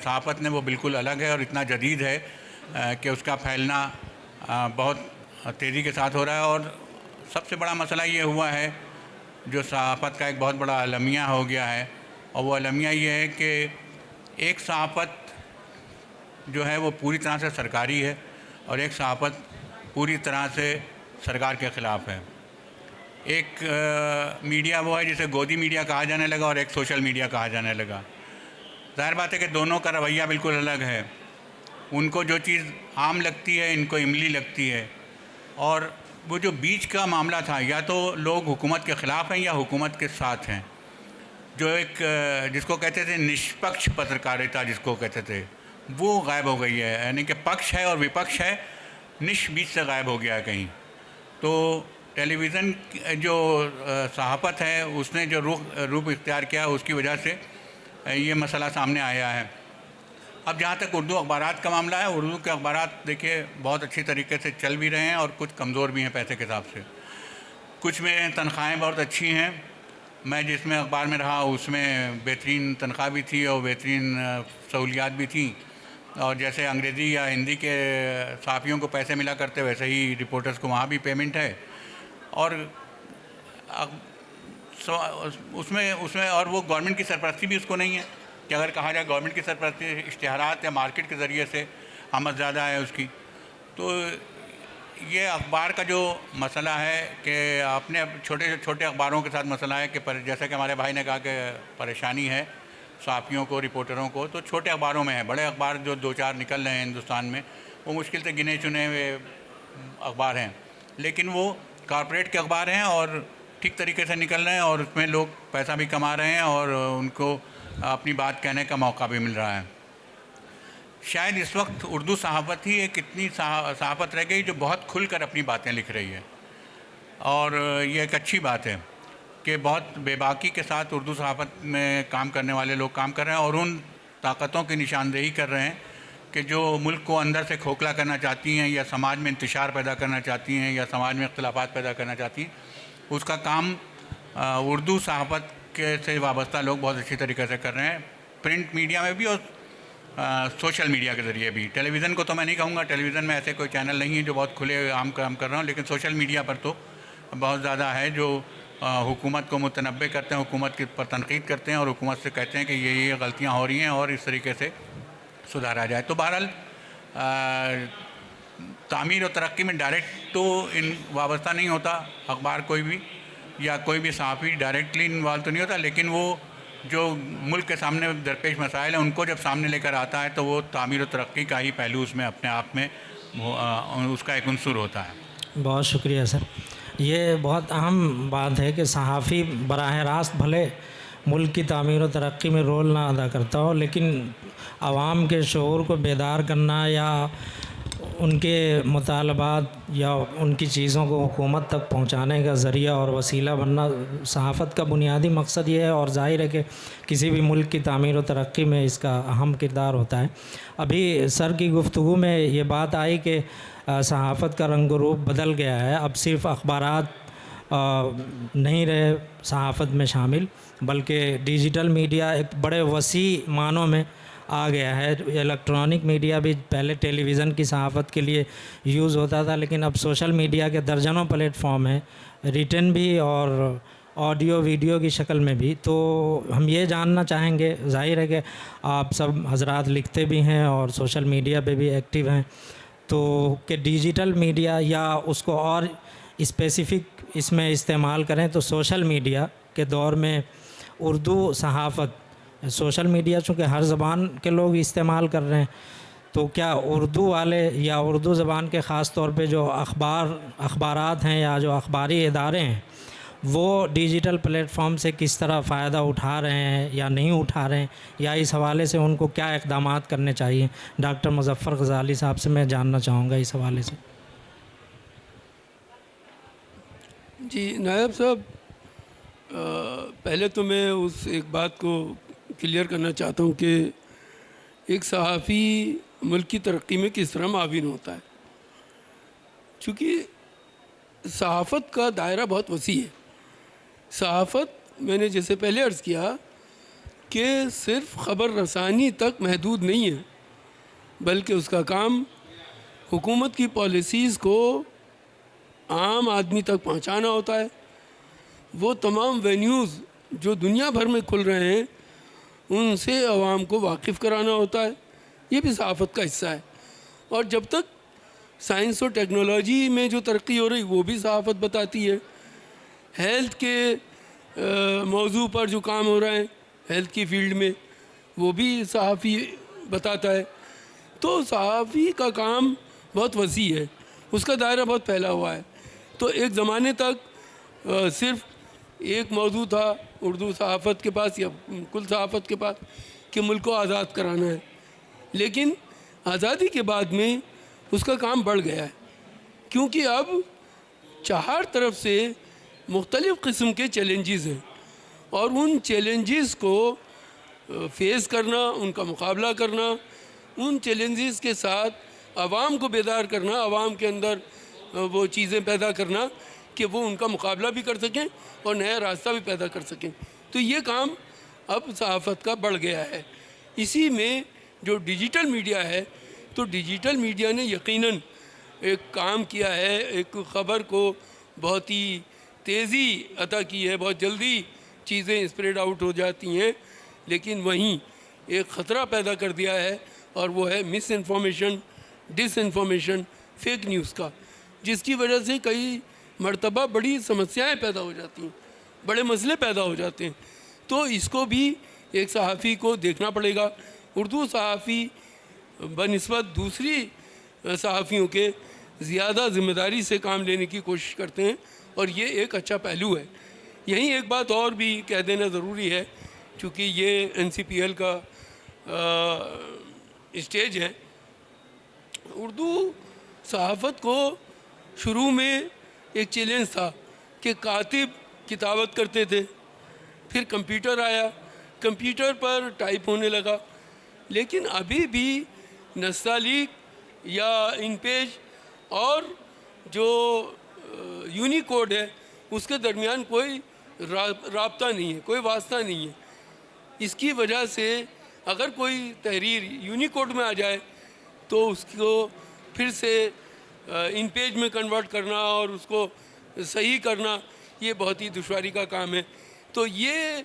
صحافت نے وہ بالکل الگ ہے اور اتنا جدید ہے کہ اس کا پھیلنا بہت تیزی کے ساتھ ہو رہا ہے۔ اور سب سے بڑا مسئلہ یہ ہوا ہے جو صحافت کا ایک بہت بڑا المیہ ہو گیا ہے، اور وہ المیہ یہ ہے کہ ایک صحافت جو ہے وہ پوری طرح سے سرکاری ہے اور ایک صحافت پوری طرح سے سرکار کے خلاف ہے۔ ایک میڈیا وہ ہے جسے گودی میڈیا کہا جانے لگا اور ایک سوشل میڈیا کہا جانے لگا۔ ظاہر بات ہے کہ دونوں کا رویہ بالکل الگ ہے، ان کو جو چیز عام لگتی ہے ان کو عملی لگتی ہے، اور وہ جو بیچ کا معاملہ تھا یا تو لوگ حکومت کے خلاف ہیں یا حکومت کے ساتھ ہیں، جو ایک جس کو کہتے تھے نشپکش پترکاریتا جس کو کہتے تھے، وہ غائب ہو گئی ہے، یعنی کہ پکش ہے اور وپکش ہے، نش بیچ سے غائب ہو گیا ہے کہیں۔ تو ٹیلی ویژن جو صحافت ہے اس نے جو روپ اختیار کیا اس کی وجہ سے یہ مسئلہ سامنے آیا ہے۔ اب جہاں تک اردو اخبارات کا معاملہ ہے، اردو کے اخبارات دیکھیے بہت اچھی طریقے سے چل بھی رہے ہیں اور کچھ کمزور بھی ہیں پیسے کے حساب سے۔ کچھ میں تنخواہیں بہت اچھی ہیں، میں جس میں اخبار میں رہا اس میں بہترین تنخواہ بھی تھی اور بہترین سہولیات بھی تھیں، اور جیسے انگریزی یا ہندی کے صحافیوں کو پیسے ملا کرتے ویسے ہی رپورٹرز کو وہاں بھی پیمنٹ ہے، اور اس میں اور وہ گورنمنٹ کی سرپرستی بھی اس کو نہیں ہے کہ اگر کہا جائے گورنمنٹ کی سرپرستی اشتہارات یا مارکیٹ کے ذریعے سے آمد زیادہ ہے اس کی۔ تو یہ اخبار کا جو مسئلہ ہے کہ اپنے چھوٹے اخباروں کے ساتھ مسئلہ ہے کہ جیسا کہ ہمارے بھائی نے کہا کہ پریشانی ہے صحافیوں کو، رپورٹروں کو، تو چھوٹے اخباروں میں ہے، بڑے اخبار جو 2-4 نکل رہے ہیں ہندوستان میں وہ مشکل سے گنے چنے ہوئے اخبار ہیں، لیکن وہ کارپوریٹ کے اخبار ہیں اور ٹھیک طریقے سے نکل رہے ہیں اور اس میں لوگ پیسہ بھی کما رہے ہیں اور ان کو اپنی بات کہنے کا موقع بھی مل رہا ہے۔ شاید اس وقت اردو صحافت ہی ایک اتنی صحافت رہ گئی جو بہت کھل کر اپنی باتیں لکھ رہی ہے، اور یہ ایک اچھی بات ہے کہ بہت بے باکی کے ساتھ اردو صحافت میں کام کرنے والے لوگ کام کر رہے ہیں اور ان طاقتوں کی نشاندہی کر رہے ہیں کہ جو ملک کو اندر سے کھوکھلا کرنا چاہتی ہیں یا سماج میں انتشار پیدا کرنا چاہتی ہیں یا سماج میں اختلافات پیدا کرنا چاہتی ہیں، اس کا کام اردو صحافت کے سے وابستہ لوگ بہت اچھی طریقے سے کر رہے ہیں، پرنٹ میڈیا میں بھی اور سوشل میڈیا کے ذریعے بھی۔ ٹیلی ویژن کو تو میں نہیں کہوں گا، ٹیلی ویژن میں ایسے کوئی چینل نہیں ہے جو بہت کھلے عام کام کر رہا ہوں، لیکن سوشل میڈیا پر تو بہت زیادہ ہے جو حکومت کو متنبع کرتے ہیں، حکومت کی پر تنقید کرتے ہیں اور حکومت سے کہتے ہیں کہ یہ غلطیاں ہو رہی ہیں اور اس طریقے سے سدھارا جائے۔ تو بہرحال تعمیر و ترقی میں ڈائریکٹ تو وابستہ نہیں ہوتا اخبار کوئی بھی یا کوئی بھی صحافی ڈائریکٹلی انوالو تو نہیں ہوتا، لیکن وہ جو ملک کے سامنے درپیش مسائل ہیں ان کو جب سامنے لے کر آتا ہے تو وہ تعمیر و ترقی کا ہی پہلو اس میں اپنے آپ میں اس کا ایک عنصر ہوتا ہے۔ بہت شکریہ سر، یہ بہت اہم بات ہے کہ صحافی براہ راست بھلے ملک کی تعمیر و ترقی میں رول نہ ادا کرتا ہو، لیکن عوام کے شعور کو بیدار کرنا یا ان کے مطالبات یا ان کی چیزوں کو حکومت تک پہنچانے کا ذریعہ اور وسیلہ بننا صحافت کا بنیادی مقصد یہ ہے، اور ظاہر ہے کہ کسی بھی ملک کی تعمیر و ترقی میں اس کا اہم کردار ہوتا ہے۔ ابھی سر کی گفتگو میں یہ بات آئی کہ صحافت کا رنگ و روپ بدل گیا ہے، اب صرف اخبارات نہیں رہے صحافت میں شامل، بلکہ ڈیجیٹل میڈیا ایک بڑے وسیع معنوں میں آ گیا ہے۔ الیکٹرانک میڈیا بھی پہلے ٹیلی ویژن کی صحافت کے لیے یوز ہوتا تھا، لیکن اب سوشل میڈیا کے درجنوں پلیٹ فارم ہیں، ریٹن بھی اور آڈیو ویڈیو کی شکل میں بھی۔ تو ہم یہ جاننا چاہیں گے، ظاہر ہے کہ آپ سب حضرات لکھتے بھی ہیں اور سوشل میڈیا پہ بھی ایکٹیو ہیں، تو کہ ڈیجیٹل میڈیا یا اس کو اور اسپیسیفک اس میں استعمال کریں تو سوشل میڈیا کے دور میں اردو صحافت، سوشل میڈیا چونکہ ہر زبان کے لوگ استعمال کر رہے ہیں، تو کیا اردو والے یا اردو زبان کے خاص طور پہ جو اخبارات ہیں یا جو اخباری ادارے ہیں وہ ڈیجیٹل پلیٹ فارم سے کس طرح فائدہ اٹھا رہے ہیں یا نہیں اٹھا رہے ہیں، یا اس حوالے سے ان کو کیا اقدامات کرنے چاہیے؟ ڈاکٹر مظفر غزالی صاحب سے میں جاننا چاہوں گا اس حوالے سے۔ جی نائب صاحب، پہلے تو میں اس ایک بات کو کلیئر کرنا چاہتا ہوں کہ ایک صحافی ملک کی ترقی میں کس طرح معاون ہوتا ہے. چونکہ صحافت کا دائرہ بہت وسیع ہے. صحافت میں نے جیسے پہلے عرض کیا کہ صرف خبر رسانی تک محدود نہیں ہے، بلکہ اس کا کام حکومت کی پالیسیز کو عام آدمی تک پہنچانا ہوتا ہے. وہ تمام وینیوز جو دنیا بھر میں کھل رہے ہیں ان سے عوام کو واقف کرانا ہوتا ہے. یہ بھی صحافت کا حصہ ہے. اور جب تک سائنس اور ٹیکنالوجی میں جو ترقی ہو رہی وہ بھی صحافت بتاتی ہے. ہیلتھ کے موضوع پر جو کام ہو رہا ہے ہیلتھ کی فیلڈ میں وہ بھی صحافی بتاتا ہے. تو صحافی کا کام بہت وسیع ہے، اس کا دائرہ بہت پھیلا ہوا ہے. تو ایک زمانے تک صرف ایک موضوع تھا اردو صحافت کے پاس یا کل صحافت کے پاس کہ ملک کو آزاد کرانا ہے. لیکن آزادی کے بعد میں اس کا کام بڑھ گیا ہے، کیونکہ اب چار طرف سے مختلف قسم کے چیلنجز ہیں، اور ان چیلنجز کو فیس کرنا، ان کا مقابلہ کرنا، ان چیلنجز کے ساتھ عوام کو بیدار کرنا، عوام کے اندر وہ چیزیں پیدا کرنا کہ وہ ان کا مقابلہ بھی کر سکیں اور نیا راستہ بھی پیدا کر سکیں. تو یہ کام اب صحافت کا بڑھ گیا ہے. اسی میں جو ڈیجیٹل میڈیا ہے، تو ڈیجیٹل میڈیا نے یقیناً ایک کام کیا ہے، ایک خبر کو بہت ہی تیزی عطا کی ہے، بہت جلدی چیزیں اسپریڈ آؤٹ ہو جاتی ہیں. لیکن وہیں ایک خطرہ پیدا کر دیا ہے، اور وہ ہے مس انفارمیشن، ڈس انفارمیشن، فیک نیوز کا، جس کی وجہ سے کئی مرتبہ بڑی سمسیائیں پیدا ہو جاتی ہیں، بڑے مسئلے پیدا ہو جاتے ہیں. تو اس کو بھی ایک صحافی کو دیکھنا پڑے گا. اردو صحافی بنسبت دوسری صحافیوں کے زیادہ ذمہ داری سے کام لینے کی کوشش کرتے ہیں، اور یہ ایک اچھا پہلو ہے. یہیں ایک بات اور بھی کہہ دینا ضروری ہے، چونکہ یہ NCPL کا اسٹیج ہے. اردو صحافت کو شروع میں ایک چیلنج تھا کہ کاتب کتابت کرتے تھے، پھر کمپیوٹر آیا، کمپیوٹر پر ٹائپ ہونے لگا. لیکن ابھی بھی نستعلیق یا ان پیج اور جو یونیکوڈ ہے اس کے درمیان کوئی رابطہ نہیں ہے، کوئی واسطہ نہیں ہے. اس کی وجہ سے اگر کوئی تحریر یونیکوڈ میں آ جائے تو اس کو پھر سے ان پیج میں کنورٹ کرنا اور اس کو صحیح کرنا یہ بہت ہی دشواری کا کام ہے. تو یہ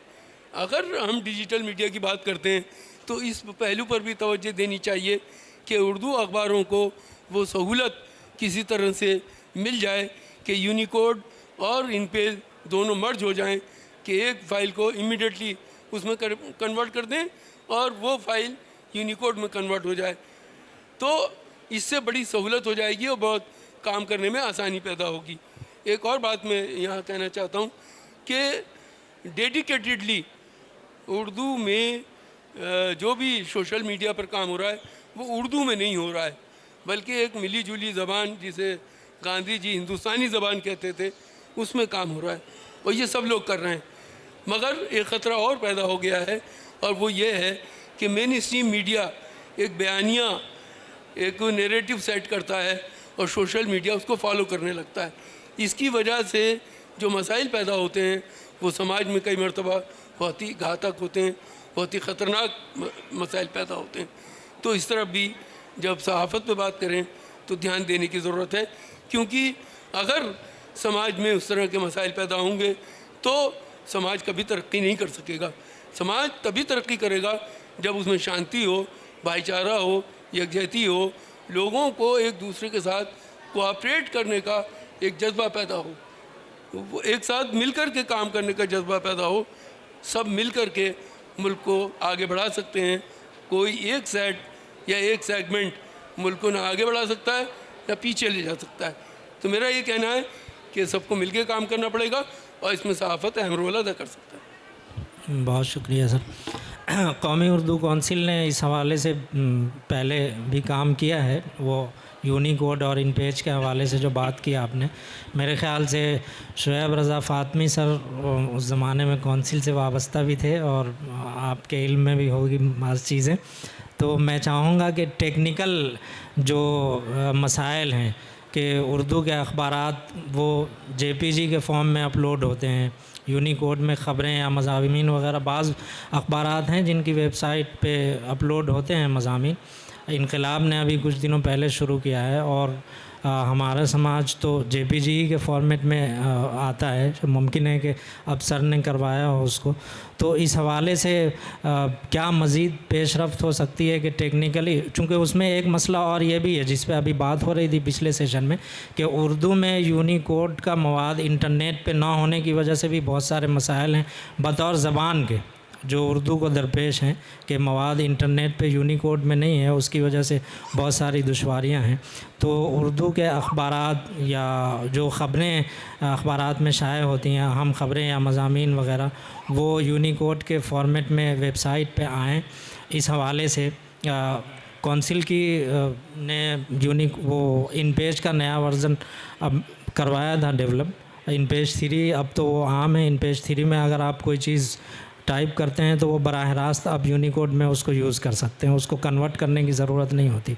اگر ہم ڈیجیٹل میڈیا کی بات کرتے ہیں تو اس پہلو پر بھی توجہ دینی چاہیے کہ اردو اخباروں کو وہ سہولت کسی طرح سے مل جائے کہ یونیکوڈ اور ان پیج دونوں مرج ہو جائیں، کہ ایک فائل کو امیڈیٹلی اس میں کنورٹ کر دیں اور وہ فائل یونیکوڈ میں کنورٹ ہو جائے. تو اس سے بڑی سہولت ہو جائے گی اور بہت کام کرنے میں آسانی پیدا ہوگی. ایک اور بات میں یہاں کہنا چاہتا ہوں کہ ڈیڈیکیٹڈلی اردو میں جو بھی سوشل میڈیا پر کام ہو رہا ہے وہ اردو میں نہیں ہو رہا ہے، بلکہ ایک ملی جلی زبان جسے گاندھی جی ہندوستانی زبان کہتے تھے اس میں کام ہو رہا ہے، اور یہ سب لوگ کر رہے ہیں. مگر ایک خطرہ اور پیدا ہو گیا ہے، اور وہ یہ ہے کہ مین اسٹریم میڈیا ایک بیانیہ، ایک نیریٹو سیٹ کرتا ہے اور سوشل میڈیا اس کو فالو کرنے لگتا ہے. اس کی وجہ سے جو مسائل پیدا ہوتے ہیں وہ سماج میں کئی مرتبہ بہت ہی گھاتک ہوتے ہیں، بہت ہی خطرناک مسائل پیدا ہوتے ہیں. تو اس طرح بھی جب صحافت پہ بات کریں تو دھیان دینے کی ضرورت ہے، کیونکہ اگر سماج میں اس طرح کے مسائل پیدا ہوں گے تو سماج کبھی ترقی نہیں کر سکے گا. سماج تبھی ترقی کرے گا جب اس میں شانتی ہو، بھائی چارہ ہو، یکجہتی ہو، لوگوں کو ایک دوسرے کے ساتھ کوآپریٹ کرنے کا ایک جذبہ پیدا ہو، وہ ایک ساتھ مل کر کے کام کرنے کا جذبہ پیدا ہو. سب مل کر کے ملک کو آگے بڑھا سکتے ہیں. کوئی ایک سیٹ یا ایک سیگمنٹ ملک کو نہ آگے بڑھا سکتا ہے نہ پیچھے لے جا سکتا ہے. تو میرا یہ کہنا ہے کہ سب کو مل کے کام کرنا پڑے گا، اور اس میں صحافت اہم رول ادا کر سکتا ہے. بہت شکریہ سر. قومی اردو کونسل نے اس حوالے سے پہلے بھی کام کیا ہے، وہ یونیکوڈ اور ان پیج کے حوالے سے جو بات کی آپ نے، میرے خیال سے شعیب رضا فاطمی سر اس زمانے میں کونسل سے وابستہ بھی تھے اور آپ کے علم میں بھی ہوگی بعض چیزیں. تو میں چاہوں گا کہ ٹیکنیکل جو مسائل ہیں کہ اردو کے اخبارات وہ جے پی جی کے فارم میں اپلوڈ ہوتے ہیں، یونیکوڈ میں خبریں یا مضامین وغیرہ، بعض اخبارات ہیں جن کی ویب سائٹ پہ اپلوڈ ہوتے ہیں مضامین. انقلاب نے ابھی کچھ دنوں پہلے شروع کیا ہے اور ہمارا سماج تو جے پی جی کے فارمیٹ میں آتا ہے، ممکن ہے کہ اب سر نے کروایا ہو اس کو. تو اس حوالے سے کیا مزید پیش رفت ہو سکتی ہے کہ ٹیکنیکلی، چونکہ اس میں ایک مسئلہ اور یہ بھی ہے جس پہ ابھی بات ہو رہی تھی پچھلے سیشن میں، کہ اردو میں یونیکوڈ کا مواد انٹرنیٹ پہ نہ ہونے کی وجہ سے بھی بہت سارے مسائل ہیں بطور زبان کے جو اردو کو درپیش ہیں، کہ مواد انٹرنیٹ پہ یونیکوڈ میں نہیں ہے، اس کی وجہ سے بہت ساری دشواریاں ہیں. تو اردو کے اخبارات یا جو خبریں اخبارات میں شائع ہوتی ہیں، اہم خبریں یا مضامین وغیرہ، وہ یونیکوڈ کے فارمیٹ میں ویب سائٹ پہ آئیں. اس حوالے سے کونسل کی نے وہ ان پیج کا نیا ورژن اب کروایا تھا ڈیولپ، ان پیج 3. اب تو وہ عام ہے. ان پیج 3 میں اگر آپ کوئی چیز ٹائپ کرتے ہیں تو وہ براہ راست آپ یونیکوڈ میں اس کو یوز کر سکتے ہیں، اس کو کنورٹ کرنے کی ضرورت نہیں ہوتی.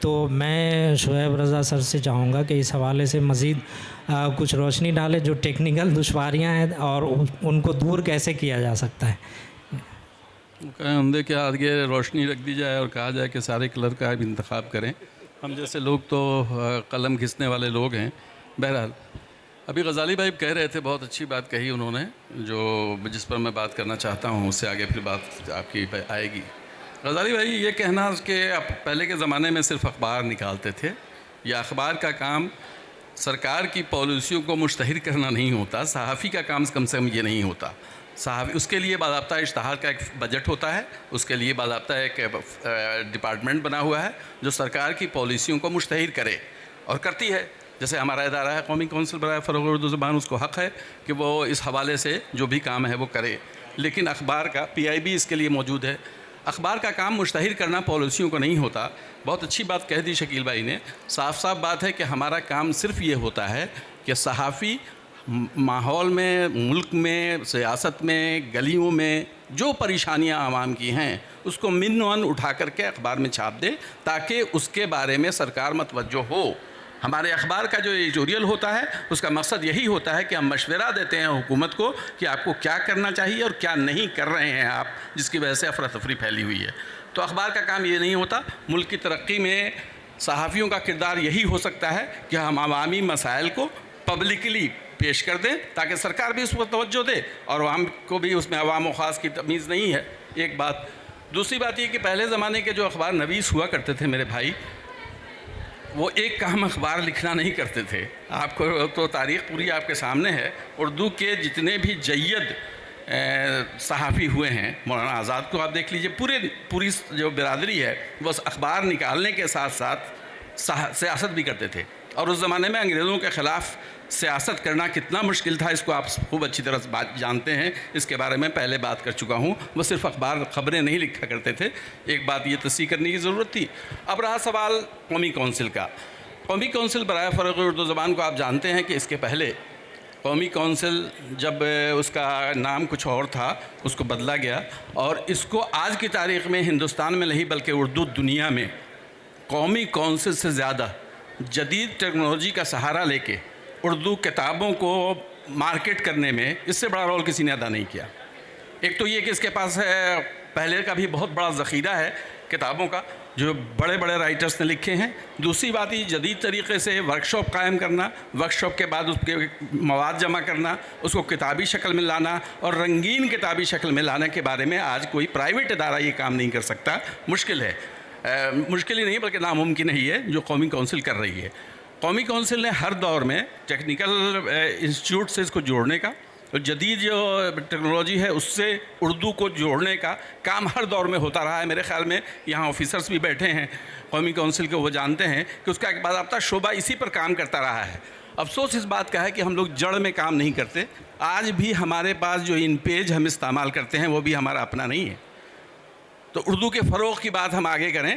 تو میں شعیب رضا سر سے چاہوں گا کہ اس حوالے سے مزید کچھ روشنی ڈالے، جو ٹیکنیکل دشواریاں ہیں اور ان کو دور کیسے کیا جا سکتا ہے. عمدے کے آگے روشنی رکھ دی جائے اور کہا جائے کہ سارے کلر کا بھی انتخاب کریں. ہم جیسے لوگ تو قلم گھسنے والے لوگ ہیں. بہرحال ابھی غزالی بھائی کہہ رہے تھے، بہت اچھی بات کہی انہوں نے، جو جس پر میں بات کرنا چاہتا ہوں، اس سے آگے پھر بات آپ کی آئے گی. غزالی بھائی یہ کہنا کہ پہلے کے زمانے میں صرف اخبار نکالتے تھے، یا اخبار کا کام سرکار کی پالیسیوں کو مشتہر کرنا نہیں ہوتا، صحافی کا کام سے کم یہ نہیں ہوتا. صحافی اس کے لیے باضابطہ اشتہار کا ایک بجٹ ہوتا ہے، اس کے لیے باضابطہ ایک ڈپارٹمنٹ بنا ہوا ہے جو سرکار کی پالیسیوں کو مشتہر کرے اور کرتی ہے. جیسے ہمارا ادارہ ہے قومی کونسل برائے فروغ اردو زبان، اس کو حق ہے کہ وہ اس حوالے سے جو بھی کام ہے وہ کرے. لیکن اخبار کا PIB اس کے لیے موجود ہے. اخبار کا کام مشتہر کرنا پالیسیوں کو نہیں ہوتا. بہت اچھی بات کہہ دی شکیل بھائی نے. صاف بات ہے کہ ہمارا کام صرف یہ ہوتا ہے کہ صحافی ماحول میں، ملک میں، سیاست میں، گلیوں میں جو پریشانیاں عوام کی ہیں اس کو من ون اٹھا کر کے اخبار میں چھاپ دے تاکہ اس کے بارے میں سرکار متوجہ ہو. ہمارے اخبار کا جو ایڈیٹوریل ہوتا ہے اس کا مقصد یہی ہوتا ہے کہ ہم مشورہ دیتے ہیں حکومت کو کہ آپ کو کیا کرنا چاہیے اور کیا نہیں کر رہے ہیں آپ، جس کی وجہ سے افراتفری پھیلی ہوئی ہے. تو اخبار کا کام یہ نہیں ہوتا. ملک کی ترقی میں صحافیوں کا کردار یہی ہو سکتا ہے کہ ہم عوامی مسائل کو پبلکلی پیش کر دیں تاکہ سرکار بھی اس پر توجہ دے اور عوام کو بھی اس میں عوام و خاص کی تمیز نہیں ہے. ایک بات. دوسری بات یہ کہ پہلے زمانے کے جو اخبار نویس ہوا کرتے تھے میرے بھائی، وہ ایک کام اخبار لکھنا نہیں کرتے تھے. آپ کو تو تاریخ پوری آپ کے سامنے ہے. اردو کے جتنے بھی جید صحافی ہوئے ہیں، مولانا آزاد کو آپ دیکھ لیجئے، پوری جو برادری ہے وہ اخبار نکالنے کے ساتھ ساتھ سیاست بھی کرتے تھے. اور اس زمانے میں انگریزوں کے خلاف سیاست کرنا کتنا مشکل تھا اس کو آپ خوب اچھی طرح جانتے ہیں. اس کے بارے میں پہلے بات کر چکا ہوں. وہ صرف خبریں نہیں لکھا کرتے تھے. ایک بات یہ تصحیح کرنے کی ضرورت تھی. اب رہا سوال قومی کونسل کا. قومی کونسل برائے فروغ اردو زبان کو آپ جانتے ہیں کہ اس کے پہلے قومی کونسل جب اس کا نام کچھ اور تھا، اس کو بدلا گیا، اور اس کو آج کی تاریخ میں ہندوستان میں نہیں بلکہ اردو دنیا میں قومی کونسل سے زیادہ جدید ٹیکنالوجی کا سہارا لے کے اردو کتابوں کو مارکیٹ کرنے میں اس سے بڑا رول کسی نے ادا نہیں کیا. ایک تو یہ کہ اس کے پاس ہے پہلے کا بھی بہت بڑا ذخیرہ ہے کتابوں کا جو بڑے بڑے رائٹرز نے لکھے ہیں. دوسری بات یہ جدید طریقے سے ورکشاپ قائم کرنا، ورکشاپ کے بعد اس کے مواد جمع کرنا، اس کو کتابی شکل میں لانا اور رنگین کتابی شکل میں لانے کے بارے میں آج کوئی پرائیویٹ ادارہ یہ کام نہیں کر سکتا. مشکل ہے. مشکل ہی نہیں بلکہ ناممکن ہی ہے جو قومی کونسل کر رہی ہے. قومی کونسل نے ہر دور میں ٹیکنیکل انسٹیٹیوٹ سے اس کو جوڑنے کا اور جدید جو ٹیکنالوجی ہے اس سے اردو کو جوڑنے کا کام ہر دور میں ہوتا رہا ہے. میرے خیال میں یہاں آفیسرز بھی بیٹھے ہیں قومی کونسل کے، وہ جانتے ہیں کہ اس کا ایک باضابطہ شعبہ اسی پر کام کرتا رہا ہے. افسوس اس بات کا ہے کہ ہم لوگ جڑ میں کام نہیں کرتے. آج بھی ہمارے پاس جو ان پیج ہم استعمال کرتے ہیں وہ بھی ہمارا اپنا نہیں ہے. تو اردو کے فروغ کی بات ہم آگے کریں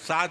7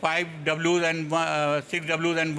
5 W's and 6 W's and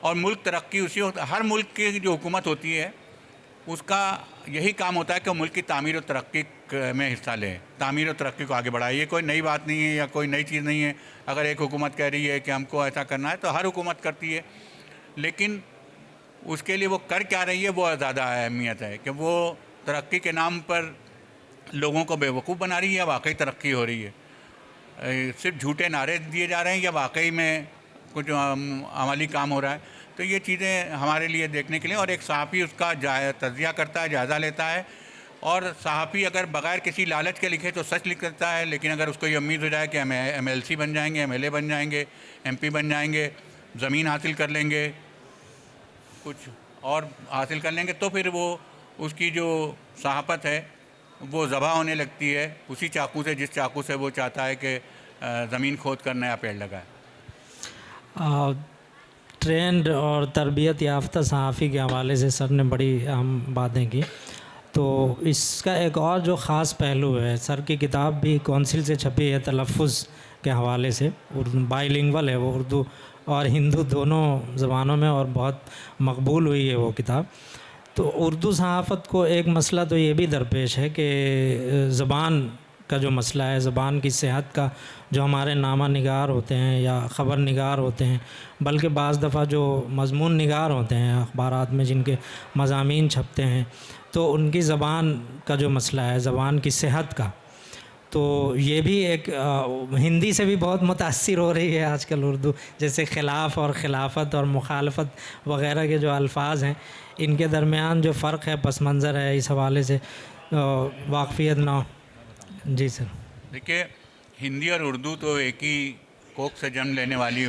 اور ملک ترقی اسی وقت، ہر ملک کی جو حکومت ہوتی ہے اس کا یہی کام ہوتا ہے کہ وہ ملک کی تعمیر و ترقی میں حصہ لے، تعمیر و ترقی کو آگے بڑھائے۔ یہ کوئی نئی بات نہیں ہے یا کوئی نئی چیز نہیں ہے۔ اگر ایک حکومت کہہ رہی ہے کہ ہم کو ایسا کرنا ہے تو ہر حکومت کرتی ہے، لیکن اس کے لیے وہ کر کیا رہی ہے وہ زیادہ اہمیت ہے کہ وہ ترقی کے نام پر لوگوں کو بیوقوف بنا رہی ہے یا واقعی ترقی ہو رہی ہے، صرف جھوٹے نعرے دیے جا رہے ہیں یا واقعی میں کچھ عملی کام ہو رہا ہے۔ تو یہ چیزیں ہمارے لیے دیکھنے کے لیے، اور ایک صحافی اس کا تجزیہ کرتا ہے، جائزہ لیتا ہے، اور صحافی اگر بغیر کسی لالچ کے لکھے تو سچ لکھ سکتا ہے، لیکن اگر اس کو یہ امید ہو جائے کہ ہم MLC بن جائیں گے، MLA بن جائیں گے، MP بن جائیں گے، زمین حاصل کر لیں گے، کچھ اور حاصل کر لیں گے، تو پھر وہ اس کی جو صحافت ہے وہ ذبح ہونے لگتی ہے اسی چاقو سے جس چاقو سے وہ چاہتا ہے کہ زمین کھود کر نیا پیڑ لگائے۔ ٹرینڈ اور تربیت یافتہ صحافی کے حوالے سے سر نے بڑی اہم باتیں کی، تو اس کا ایک اور جو خاص پہلو ہے، سر کی کتاب بھی کونسل سے چھپی ہے تلفظ کے حوالے سے، بائی لنگول ہے وہ، اردو اور ہندو دونوں زبانوں میں، اور بہت مقبول ہوئی ہے وہ کتاب۔ تو اردو صحافت کو ایک مسئلہ تو یہ بھی درپیش ہے کہ زبان کا جو مسئلہ ہے، زبان کی صحت کا، جو ہمارے نامہ نگار ہوتے ہیں یا خبر نگار ہوتے ہیں، بلکہ بعض دفعہ جو مضمون نگار ہوتے ہیں اخبارات میں جن کے مضامین چھپتے ہیں، تو ان کی زبان کا جو مسئلہ ہے، زبان کی صحت کا، تو یہ بھی ایک ہندی سے بھی بہت متاثر ہو رہی ہے آج کل اردو، جیسے خلاف اور خلافت اور مخالفت وغیرہ کے جو الفاظ ہیں، ان کے درمیان جو فرق ہے، پس منظر ہے، اس حوالے سے واقفیت نہ ہو۔ جی سر۔ دیکھیے، ہندی اور اردو تو ایک ہی کوکھ سے جنم لینے والی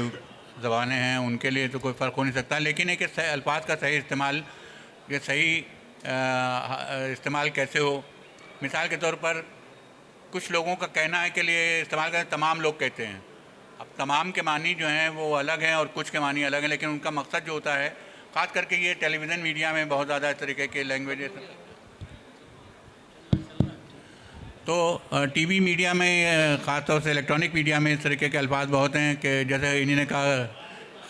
زبانیں ہیں، ان کے لیے تو کوئی فرق ہو نہیں سکتا، لیکن ایک الفاظ کا صحیح استعمال، یہ صحیح استعمال کیسے ہو۔ مثال کے طور پر کچھ لوگوں کا کہنا ہے کہ لیے استعمال کریں، تمام لوگ کہتے ہیں۔ اب تمام کے معنی جو ہیں وہ الگ ہیں اور کچھ کے معنی الگ ہیں، لیکن ان کا مقصد جو ہوتا ہے، خاص کر کے یہ ٹیلی ویژن میڈیا میں بہت زیادہ اس طریقے کے لینگویج، تو ٹی وی میڈیا میں خاص طور سے الیکٹرانک میڈیا میں اس طریقے کے الفاظ بہت ہیں کہ جیسے انہوں نے کہا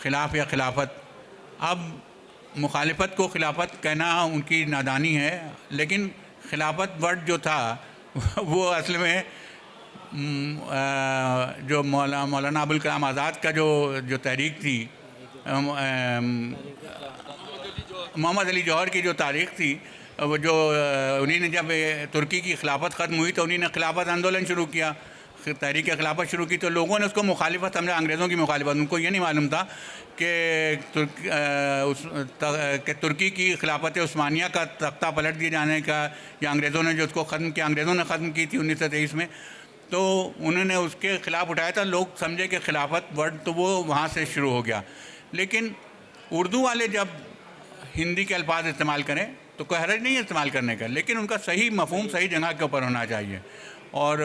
خلاف یا خلافت۔ اب مخالفت کو خلافت کہنا ان کی نادانی ہے، لیکن خلافت ورڈ جو تھا وہ اصل میں جو مولانا ابوالکلام آزاد کا جو تحریک تھی، محمد علی جوہر کی جو تاریخ تھی، وہ جو انہی نے جب ترکی کی خلافت ختم ہوئی تو انہی نے خلافت آندولن شروع کیا، تحریک خلافت شروع کی، تو لوگوں نے اس کو مخالفت سمجھا، انگریزوں کی مخالفت۔ ان کو یہ نہیں معلوم تھا کہ ترکی کی خلافت عثمانیہ کا تختہ پلٹ دیے جانے کا، یا انگریزوں نے جو اس کو ختم کیا، انگریزوں نے ختم کی تھی 1923 میں، تو انہوں نے اس کے خلاف اٹھایا تھا۔ لوگ سمجھے کہ خلافت ورڈ تو وہ وہاں سے شروع ہو گیا، لیکن اردو والے جب ہندی کے الفاظ استعمال کریں تو کوئی حرج نہیں ہے استعمال کرنے کا، لیکن ان کا صحیح مفہوم صحیح جگہ کے اوپر ہونا چاہیے، اور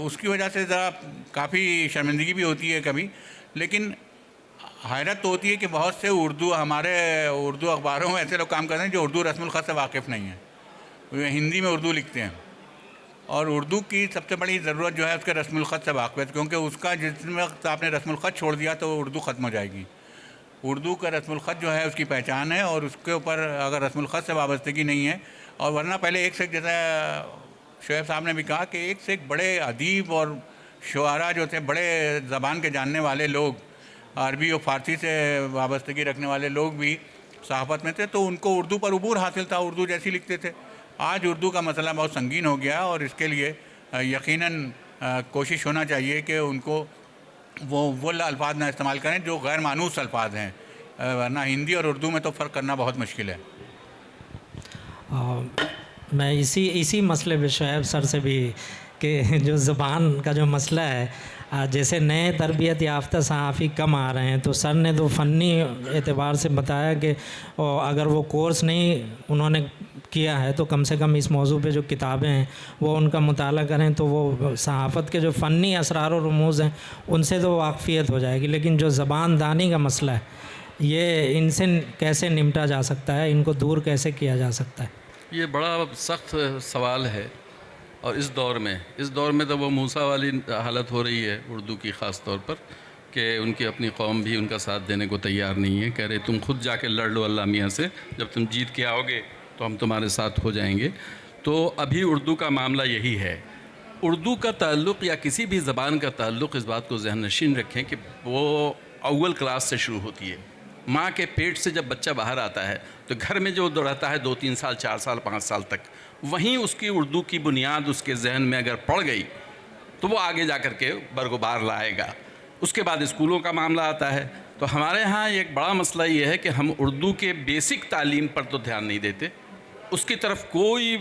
اس کی وجہ سے ذرا کافی شرمندگی بھی ہوتی ہے کبھی۔ لیکن حیرت تو ہوتی ہے کہ بہت سے ہمارے اردو اخباروں میں ایسے لوگ کام کرتے ہیں جو اردو رسم الخط سے واقف نہیں ہیں، وہ ہندی میں اردو لکھتے ہیں، اور اردو کی سب سے بڑی ضرورت جو ہے اس کے رسم الخط سے واقفیت، کیونکہ اس کا جس وقت آپ نے رسم الخط چھوڑ دیا تو اردو ختم ہو جائے گی۔ اردو کا رسم الخط جو ہے اس کی پہچان ہے، اور اس کے اوپر اگر رسم الخط سے وابستگی نہیں ہے، اور ورنہ پہلے ایک سے ایک، جیسا شعیب صاحب نے بھی کہا کہ ایک سے ایک بڑے ادیب اور شعراء جو تھے، بڑے زبان کے جاننے والے لوگ، عربی اور فارسی سے وابستگی رکھنے والے لوگ بھی صحافت میں تھے، تو ان کو اردو پر عبور حاصل تھا، اردو جیسی لکھتے تھے۔ آج اردو کا مسئلہ بہت سنگین ہو گیا، اور اس کے لیے یقیناً کوشش ہونا چاہیے کہ ان کو وہ الفاظ نہ استعمال کریں جو غیر مانوس الفاظ ہیں، ورنہ ہندی اور اردو میں تو فرق کرنا بہت مشکل ہے۔ میں اسی مسئلے پہ شعیب سر سے بھی، کہ جو زبان کا جو مسئلہ ہے، جیسے نئے تربیت یافتہ صحافی کم آ رہے ہیں، تو سر نے تو فنی اعتبار سے بتایا کہ اگر وہ کورس نہیں انہوں نے کیا ہے تو کم سے کم اس موضوع پہ جو کتابیں ہیں وہ ان کا مطالعہ کریں، تو وہ صحافت کے جو فنی اسرار و رموز ہیں ان سے تو واقفیت ہو جائے گی، لیکن جو زبان دانی کا مسئلہ ہے، یہ ان سے کیسے نمٹا جا سکتا ہے، ان کو دور کیسے کیا جا سکتا ہے؟ یہ بڑا سخت سوال ہے، اور اس دور میں تو وہ موسیٰ والی حالت ہو رہی ہے اردو کی خاص طور پر، کہ ان کی اپنی قوم بھی ان کا ساتھ دینے کو تیار نہیں ہے، کہہ رہے تم خود جا کے لڑ لو اللہ میاں سے، جب تم جیت کے آؤ گے تو ہم تمہارے ساتھ ہو جائیں گے۔ تو ابھی اردو کا معاملہ یہی ہے۔ اردو کا تعلق یا کسی بھی زبان کا تعلق، اس بات کو ذہن نشین رکھیں کہ وہ اول کلاس سے شروع ہوتی ہے۔ ماں کے پیٹ سے جب بچہ باہر آتا ہے تو گھر میں جو رہتا ہے 2-3 سال 4 سال 5 سال تک، وہیں اس کی اردو کی بنیاد اس کے ذہن میں اگر پڑ گئی تو وہ آگے جا کر کے برگبار لائے گا۔ اس کے بعد اسکولوں کا معاملہ آتا ہے۔ تو ہمارے ہاں ایک بڑا مسئلہ یہ ہے کہ ہم اردو کے بیسک تعلیم پر تو دھیان نہیں دیتے، اس کی طرف کوئی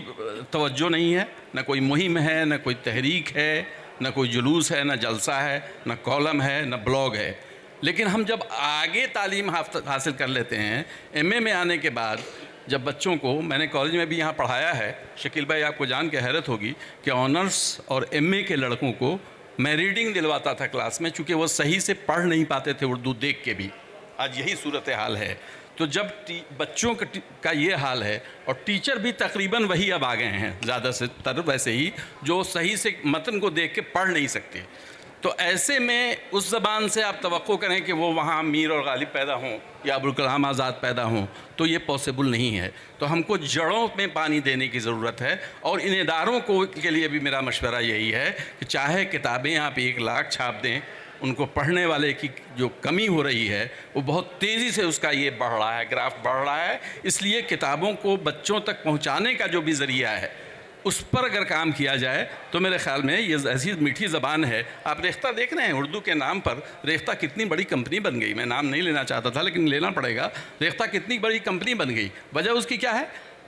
توجہ نہیں ہے، نہ کوئی مہم ہے، نہ کوئی تحریک ہے، نہ کوئی جلوس ہے، نہ جلسہ ہے، نہ کالم ہے، نہ بلاگ ہے۔ لیکن ہم جب آگے تعلیم حاصل کر لیتے ہیں، ایم اے میں آنے کے بعد جب بچوں کو، میں نے کالج میں بھی یہاں پڑھایا ہے، شکیل بھائی آپ کو جان کے حیرت ہوگی کہ آنرس اور ایم اے کے لڑکوں کو میں ریڈنگ دلواتا تھا کلاس میں، چونکہ وہ صحیح سے پڑھ نہیں پاتے تھے اردو دیکھ کے بھی۔ آج یہی صورتحال ہے۔ تو جب بچوں کا یہ حال ہے، اور ٹیچر بھی تقریباً وہی اب آ گئے ہیں زیادہ سے تر ویسے ہی، جو صحیح سے متن کو دیکھ کے پڑھ نہیں سکتے، تو ایسے میں اس زبان سے آپ توقع کریں کہ وہ وہاں میر اور غالب پیدا ہوں یا ابوالکلام آزاد پیدا ہوں، تو یہ پاسبل نہیں ہے۔ تو ہم کو جڑوں میں پانی دینے کی ضرورت ہے، اور ان اداروں کے لیے بھی میرا مشورہ یہی ہے کہ چاہے کتابیں آپ 1 لاکھ چھاپ دیں، ان کو پڑھنے والے کی جو کمی ہو رہی ہے وہ بہت تیزی سے اس کا یہ بڑھ رہا ہے، گراف بڑھ رہا ہے۔ اس لیے کتابوں کو بچوں تک پہنچانے کا جو بھی ذریعہ ہے اس پر اگر کام کیا جائے تو میرے خیال میں یہ ایسی میٹھی زبان ہے۔ آپ ریختہ دیکھ رہے ہیں، اردو کے نام پر ریختہ کتنی بڑی کمپنی بن گئی۔ میں نام نہیں لینا چاہتا تھا لیکن لینا پڑے گا۔ ریختہ کتنی بڑی کمپنی بن گئی، وجہ اس کی کیا ہے؟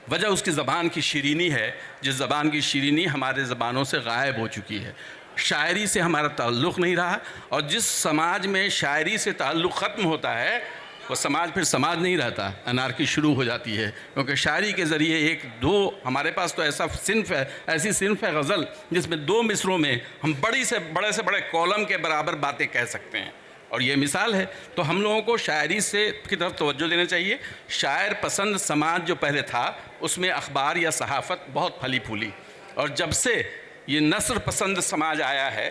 وجہ اس کی زبان کی شیرینی ہے، جس زبان کی شیرینی ہمارے زبانوں سے غائب ہو چکی ہے۔ شاعری سے ہمارا تعلق نہیں رہا، اور جس سماج میں شاعری سے تعلق ختم ہوتا ہے وہ سماج پھر سماج نہیں رہتا، انارکی شروع ہو جاتی ہے۔ کیونکہ شاعری کے ذریعے 1-2 ہمارے پاس تو ایسی صنف ہے غزل جس میں 2 مصروں میں ہم بڑے سے بڑے کالم کے برابر باتیں کہہ سکتے ہیں، اور یہ مثال ہے۔ تو ہم لوگوں کو شاعری کی طرف توجہ دینا چاہیے۔ شاعر پسند سماج جو پہلے تھا اس میں اخبار یا صحافت بہت پھلی پھولی، اور جب سے یہ نثر پسند سماج آیا ہے،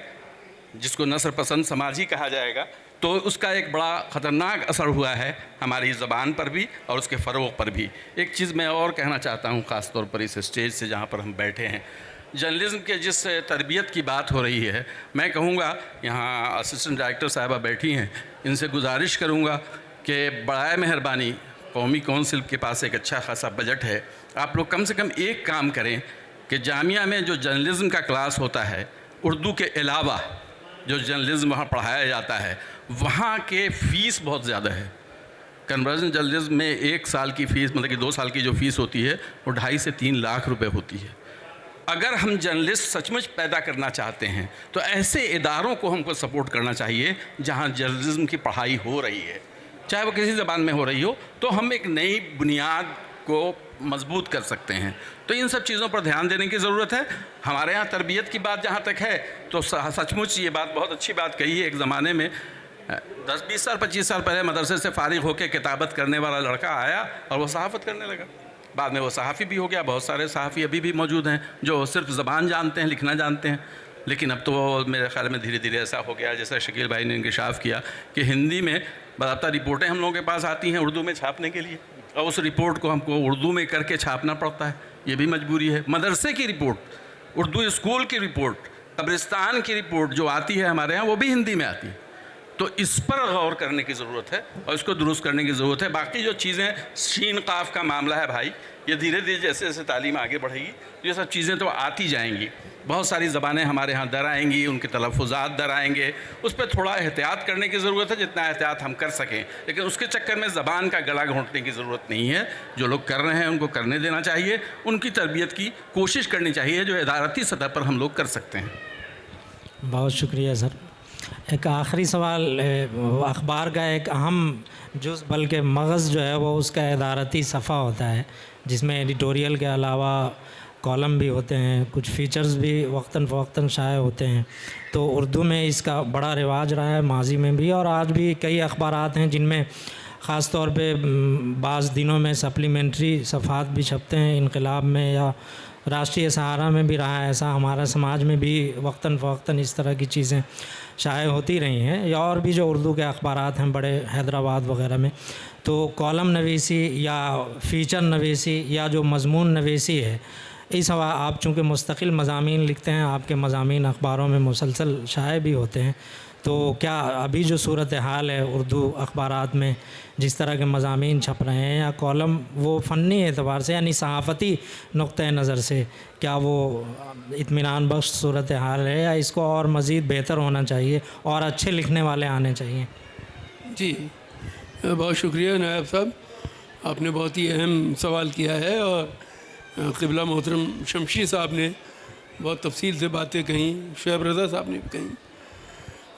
جس کو نثر پسند سماج ہی کہا جائے گا، تو اس کا ایک بڑا خطرناک اثر ہوا ہے ہماری زبان پر بھی اور اس کے فروغ پر بھی۔ ایک چیز میں اور کہنا چاہتا ہوں، خاص طور پر اس اسٹیج سے جہاں پر ہم بیٹھے ہیں، جرنلزم کے جس تربیت کی بات ہو رہی ہے، میں کہوں گا، یہاں اسسٹنٹ ڈائریکٹر صاحبہ بیٹھی ہیں، ان سے گزارش کروں گا کہ برائے مہربانی، قومی کونسل کے پاس ایک اچھا خاصا بجٹ ہے، آپ لوگ کم سے کم ایک کام کریں کہ جامعہ میں جو جرنلزم کا کلاس ہوتا ہے، اردو کے علاوہ جو جرنلزم وہاں پڑھایا جاتا ہے، وہاں کے فیس بہت زیادہ ہے۔ کنورژن جرنلزم میں 1 سال کی فیس، مطلب کہ 2 سال کی جو فیس ہوتی ہے وہ 2.5 سے 3 لاکھ روپے ہوتی ہے۔ اگر ہم جرنلسٹ سچ مچ پیدا کرنا چاہتے ہیں تو ایسے اداروں کو ہم کو سپورٹ کرنا چاہیے جہاں جرنلزم کی پڑھائی ہو رہی ہے، چاہے وہ کسی زبان میں ہو رہی ہو، تو ہم ایک نئی بنیاد کو مضبوط کر سکتے ہیں۔ تو ان سب چیزوں پر دھیان دینے کی ضرورت ہے۔ ہمارے ہاں تربیت کی بات جہاں تک ہے تو سچ مچ یہ بات بہت اچھی بات کہی ہے۔ ایک زمانے میں 10-20 سال 25 سال پہلے مدرسے سے فارغ ہو کے کتابت کرنے والا لڑکا آیا اور وہ صحافت کرنے لگا، بعد میں وہ صحافی بھی ہو گیا۔ بہت سارے صحافی ابھی بھی موجود ہیں جو صرف زبان جانتے ہیں، لکھنا جانتے ہیں، لیکن اب تو وہ میرے خیال میں دھیرے دھیرے ایسا ہو گیا، جیسا شکیل بھائی نے انکشاف کیا کہ ہندی میں باضابطہ رپورٹیں ہم لوگوں کے پاس آتی ہیں اردو میں چھاپنے کے لیے، اور اس رپورٹ کو ہم کو اردو میں کر کے چھاپنا پڑتا ہے، یہ بھی مجبوری ہے۔ مدرسے کی رپورٹ، اردو اسکول کی رپورٹ، قبرستان کی رپورٹ جو آتی ہے ہمارے ہاں وہ بھی ہندی میں آتی ہے۔ تو اس پر غور کرنے کی ضرورت ہے اور اس کو درست کرنے کی ضرورت ہے۔ باقی جو چیزیں شین قاف کا معاملہ ہے بھائی، یہ دھیرے دھیرے جیسے جیسے تعلیم آگے بڑھے گی یہ سب چیزیں تو آتی جائیں گی۔ بہت ساری زبانیں ہمارے ہاں در آئیں گی، ان کے تلفظات در آئیں گے، اس پہ تھوڑا احتیاط کرنے کی ضرورت ہے جتنا احتیاط ہم کر سکیں، لیکن اس کے چکر میں زبان کا گلا گھونٹنے کی ضرورت نہیں ہے۔ جو لوگ کر رہے ہیں ان کو کرنے دینا چاہیے، ان کی تربیت کی کوشش کرنی چاہیے جو ادارتی سطح پر ہم لوگ کر سکتے ہیں۔ بہت شکریہ سر۔ ایک آخری سوال، اخبار کا ایک اہم جز بلکہ مغز جو ہے وہ اس کا ادارتی صفحہ ہوتا ہے، جس میں ایڈیٹوریل کے علاوہ کالم بھی ہوتے ہیں، کچھ فیچرز بھی وقتاً فوقتاً شائع ہوتے ہیں۔ تو اردو میں اس کا بڑا رواج رہا ہے ماضی میں بھی، اور آج بھی کئی اخبارات ہیں جن میں خاص طور پہ بعض دنوں میں سپلیمنٹری صفحات بھی چھپتے ہیں، انقلاب میں یا راشٹریہ سہارا میں بھی رہا ہے ایسا، ہمارا سماج میں بھی وقتاً فوقتاً اس طرح کی چیزیں شائع ہوتی رہی ہیں، یا اور بھی جو اردو کے اخبارات ہیں بڑے حیدرآباد وغیرہ میں، تو کالم نویسی یا فیچر نویسی یا جو مضمون نویسی ہے، اس حوالے آپ چونکہ مستقل مضامین لکھتے ہیں، آپ کے مضامین اخباروں میں مسلسل شائع بھی ہوتے ہیں، تو کیا ابھی جو صورتحال ہے اردو اخبارات میں جس طرح کے مضامین چھپ رہے ہیں یا کالم، وہ فنی اعتبار سے یعنی صحافتی نقطۂ نظر سے کیا وہ اطمینان بخش صورتحال ہے، یا اس کو اور مزید بہتر ہونا چاہیے اور اچھے لکھنے والے آنے چاہیے؟ جی بہت شکریہ نائب صاحب، آپ نے بہت ہی اہم سوال کیا ہے، اور قبلہ محترم شمشی صاحب نے بہت تفصیل سے باتیں کہیں، شعیب رضا صاحب نے بھی کہیں۔